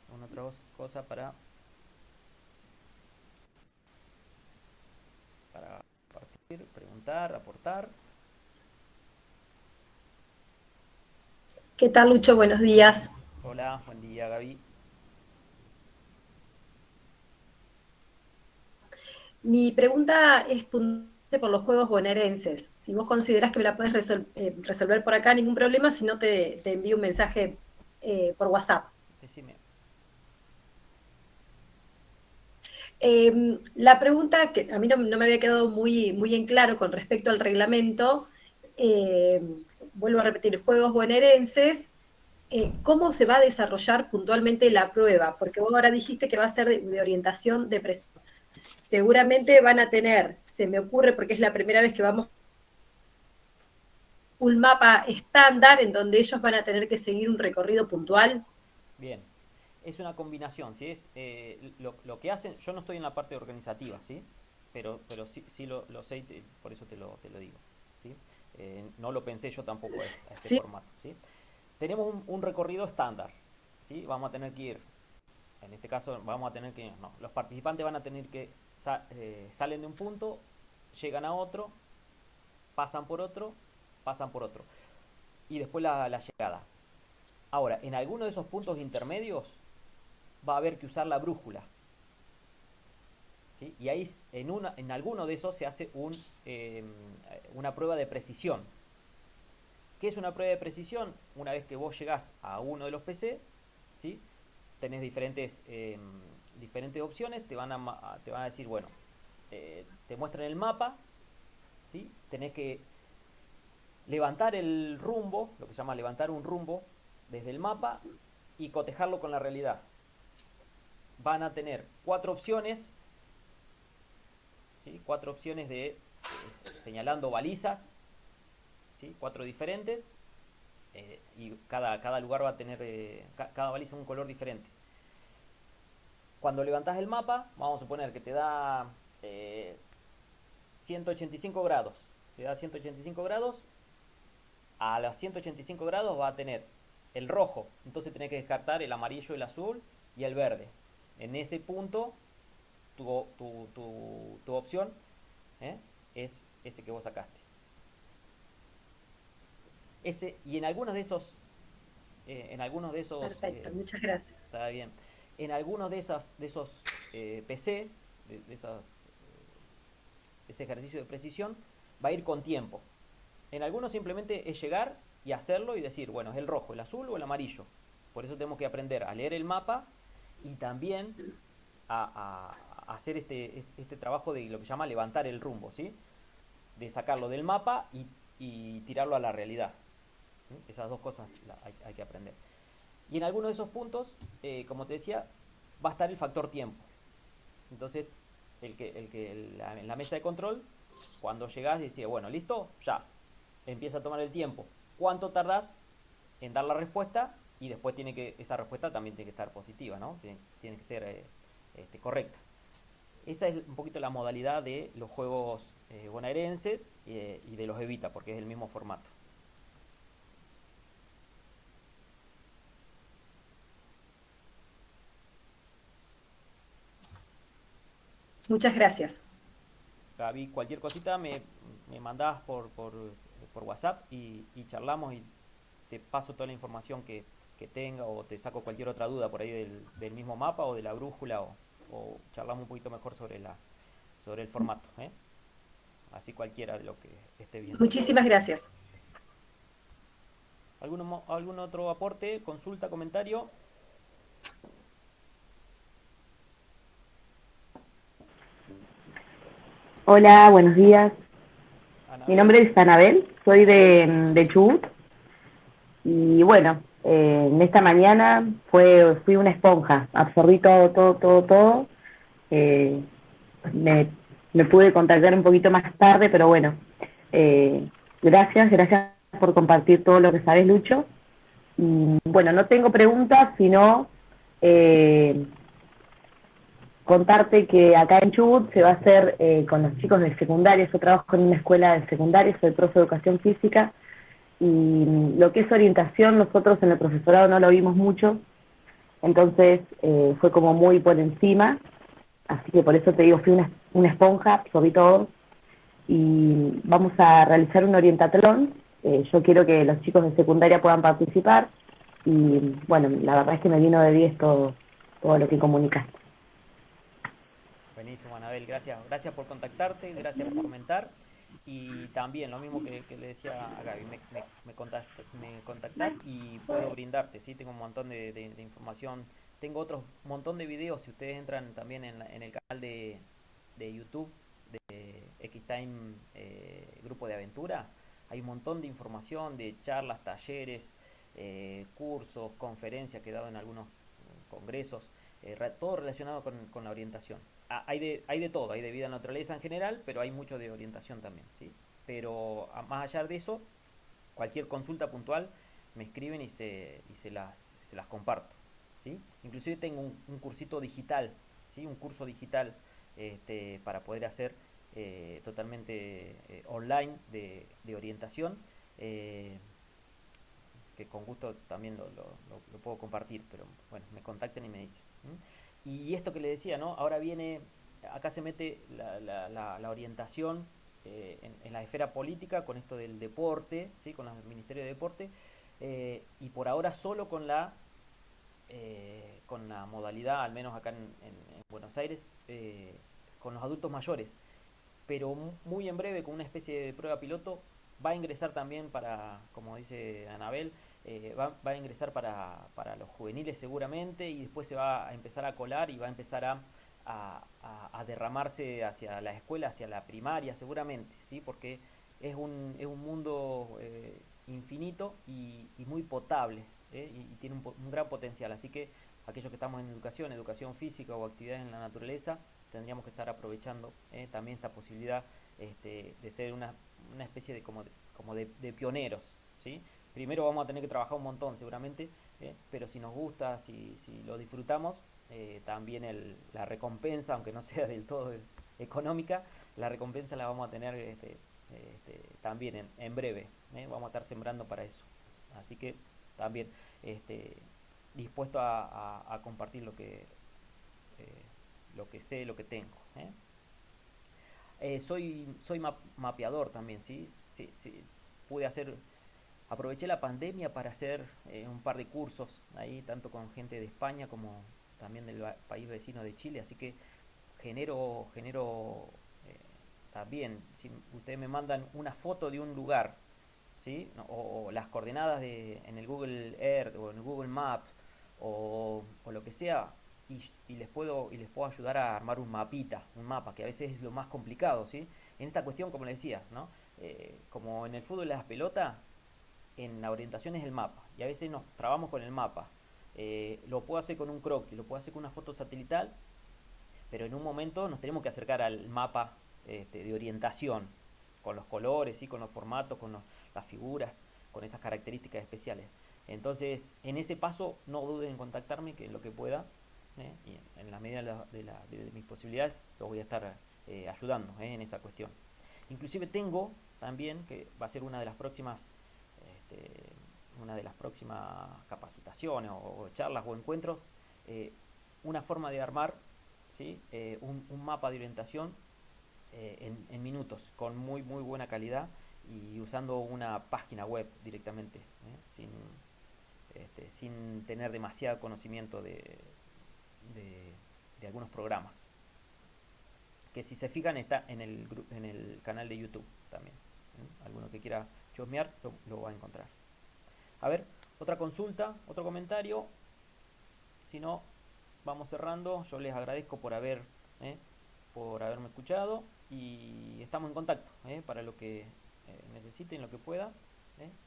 ¿Alguna otra cosa para partir, preguntar, aportar? ¿Qué tal, Lucho? Buenos días. Hola, buen día, Gaby. Mi pregunta es puntualmente por los juegos bonaerenses. Si vos considerás que me la puedes resolver por acá, ningún problema, si no te envío un mensaje por WhatsApp. Decime. La pregunta que a mí no me había quedado muy en claro con respecto al reglamento, eh, vuelvo a repetir, juegos bonaerenses, ¿cómo se va a desarrollar puntualmente la prueba? Porque vos ahora dijiste que va a ser de orientación de presión. Seguramente van a tener, se me ocurre porque es la primera vez que vamos, un mapa estándar en donde ellos van a tener que seguir un recorrido puntual. Bien. Es una combinación, ¿sí? Es, lo que hacen, yo no estoy en la parte organizativa, ¿sí? Pero sí, sí lo sé y por eso te lo digo, ¿sí? No lo pensé yo tampoco a este ¿Sí? formato, ¿sí? Tenemos un recorrido estándar, ¿sí? Vamos a tener que ir, en este caso vamos a tener que, no, los participantes van a tener que, salen de un punto, llegan a otro, pasan por otro, pasan por otro, y después la llegada. Ahora, en alguno de esos puntos intermedios va a haber que usar la brújula, ¿sí? Y ahí en alguno de esos se hace una prueba de precisión. ¿Qué es una prueba de precisión? Una vez que vos llegás a uno de los PC, ¿sí? Tenés diferentes opciones, te van a decir, bueno, te muestran el mapa, ¿sí? Tenés que levantar el rumbo, lo que se llama levantar un rumbo desde el mapa y cotejarlo con la realidad. Van a tener cuatro opciones, ¿sí? Cuatro opciones de señalando balizas, ¿sí? Cuatro diferentes, y cada lugar va a tener, cada baliza un color diferente. Cuando levantas el mapa, vamos a suponer que te da 185 grados. Te da 185 grados, a los 185 grados va a tener el rojo, entonces tenés que descartar el amarillo, el azul y el verde. En ese punto, tu opción es ese que vos sacaste. Y Perfecto, muchas gracias. está bien, en algunos de esos PC, ese ejercicio de precisión, va a ir con tiempo. En algunos simplemente es llegar y hacerlo y decir, bueno, es el rojo, el azul o el amarillo. Por eso tenemos que aprender a leer el mapa y también a hacer este trabajo de lo que se llama levantar el rumbo, ¿sí? De sacarlo del mapa y tirarlo a la realidad. ¿Sí? Esas dos cosas hay que aprender. Y en algunos de esos puntos, como te decía, va a estar el factor tiempo. Entonces, en la mesa de control, cuando llegás, decía, bueno, listo, ya. Empieza a tomar el tiempo. ¿Cuánto tardás en dar la respuesta? Y después esa respuesta también tiene que estar positiva, ¿no? Tiene que ser correcta. Esa es un poquito la modalidad de los juegos bonaerenses y de los Evita, porque es el mismo formato. Muchas gracias. Gaby, cualquier cosita me mandás por WhatsApp y charlamos y te paso toda la información que tenga o te saco cualquier otra duda por ahí del mismo mapa o de la brújula o charlamos un poquito mejor sobre el formato. Así cualquiera de lo que esté viendo. Muchísimas gracias. ¿Algún otro aporte, consulta, comentario? Hola, buenos días. Mi Anabel. nombre es Anabel, soy de Chubut y bueno, en esta mañana fui una esponja, absorbí todo. Eh, me, me pude contactar un poquito más tarde, pero bueno, gracias por compartir todo lo que sabes, Lucho. Y bueno, no tengo preguntas, sino contarte que acá en Chubut se va a hacer con los chicos de secundaria. Yo trabajo en una escuela de secundaria, soy profe de educación física, y lo que es orientación nosotros en el profesorado no lo vimos mucho, entonces fue como muy por encima, así que por eso te digo, fui una esponja, absorbí todo, y vamos a realizar un orientatlón. Yo quiero que los chicos de secundaria puedan participar, y bueno, la verdad es que me vino de 10 todo lo que comunicaste. Buenísimo, Anabel, gracias por contactarte, gracias por comentar. Y también lo mismo que le decía a Gaby, me contactás y puedo brindarte, ¿sí? Tengo un montón de información, tengo otro montón de videos, si ustedes entran también en el canal de YouTube de Xtime Grupo de Aventura, hay un montón de información, de charlas, talleres, cursos, conferencias que he dado en algunos congresos, todo relacionado con la orientación. Hay de todo, hay de vida en naturaleza en general, pero hay mucho de orientación también, ¿sí? Pero más allá de eso, cualquier consulta puntual me escriben se las comparto, ¿sí? Inclusive tengo un cursito digital, ¿sí? Un curso digital para poder hacer totalmente online de orientación, eh, que con gusto también lo puedo compartir, pero bueno, me contacten y me dicen. Y esto que le decía, ¿no? Ahora viene, acá se mete la orientación en la esfera política con esto del deporte, ¿sí? Con el Ministerio de Deporte, y por ahora solo con la modalidad, al menos acá en Buenos Aires, con los adultos mayores, pero muy en breve, con una especie de prueba piloto, va a ingresar también para, como dice Anabel, va a ingresar para los juveniles seguramente, y después se va a empezar a colar y va a empezar a derramarse hacia la escuela, hacia la primaria seguramente, ¿sí? Porque es un mundo infinito y muy potable, y tiene un gran potencial, así que aquellos que estamos en educación física o actividades en la naturaleza, tendríamos que estar aprovechando también esta posibilidad de ser una especie de pioneros, ¿sí? Primero vamos a tener que trabajar un montón seguramente, pero si nos gusta, si lo disfrutamos, también la recompensa, aunque no sea del todo económica, la recompensa la vamos a tener también en breve, vamos a estar sembrando para eso. Así que también este, dispuesto a compartir eh, lo que sé, lo que tengo. Soy mapeador también, ¿sí? Sí, pude hacer, aproveché la pandemia para hacer un par de cursos ahí, tanto con gente de España como también del país vecino de Chile, así que genero eh, también, si ustedes me mandan una foto de un lugar, ¿sí? No, o las coordenadas en el Google Earth o en el Google Maps o lo que sea, y les puedo ayudar a armar un mapa, que a veces es lo más complicado, ¿sí? En esta cuestión, como le decía, ¿no? Como en el fútbol de las pelotas, en la orientación es el mapa, y a veces nos trabamos con el mapa. Lo puedo hacer con un croquis, lo puedo hacer con una foto satelital, pero en un momento nos tenemos que acercar al mapa de orientación, con los colores, ¿sí? Con los formatos, las figuras, con esas características especiales. Entonces, en ese paso, no duden en contactarme, que en lo que pueda, y en la medida de mis posibilidades, los voy a estar ayudando en esa cuestión. Inclusive tengo también, que va a ser este, una de las próximas capacitaciones o charlas o encuentros, eh, una forma de armar, ¿sí? Un mapa de orientación en minutos, con muy buena calidad y usando una página web directamente, sin tener demasiado conocimiento de, de algunos programas. Que si se fijan está en el canal de YouTube también. Alguno que quiera chusmear lo va a encontrar. A ver, otra consulta, otro comentario. Si no, vamos cerrando. Yo les agradezco eh, por haberme escuchado, y estamos en contacto para lo que necesiten, lo que pueda.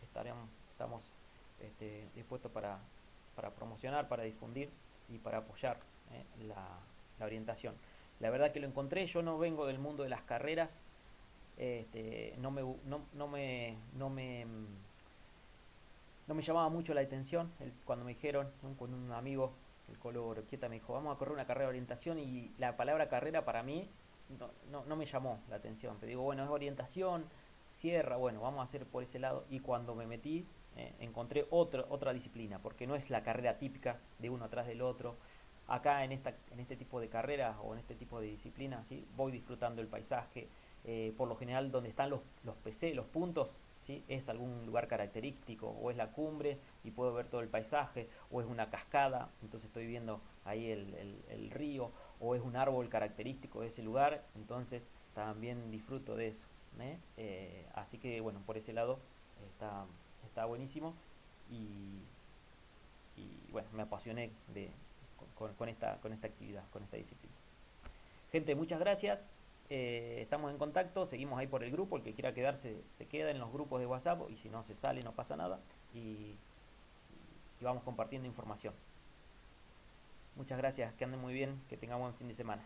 Estamos dispuestos para promocionar, para difundir y para apoyar la orientación. La verdad que lo encontré, yo no vengo del mundo de las carreras, no me no me llamaba mucho la atención cuando me dijeron, ¿no? Con un amigo, el Colo Oroquieta, me dijo, vamos a correr una carrera de orientación y la palabra carrera para mí no me llamó la atención. Pero digo, bueno, es orientación, sierra, bueno, vamos a hacer por ese lado. Y cuando me metí, encontré otra disciplina, porque no es la carrera típica de uno atrás del otro. Acá en este tipo de carreras o en este tipo de disciplinas, ¿sí? Voy disfrutando el paisaje. Por lo general, donde están los PC, los puntos, ¿sí? Es algún lugar característico, o es la cumbre y puedo ver todo el paisaje, o es una cascada, entonces estoy viendo ahí el río, o es un árbol característico de ese lugar, entonces también disfruto de eso, ¿eh? Así que bueno, por ese lado está buenísimo y, y bueno, me apasioné con esta actividad, con esta disciplina. Gente, muchas gracias. Estamos en contacto, seguimos ahí por el grupo. El que quiera quedarse se queda en los grupos de WhatsApp y si no se sale no pasa nada. Y vamos compartiendo información. Muchas gracias, que anden muy bien, que tengan buen fin de semana.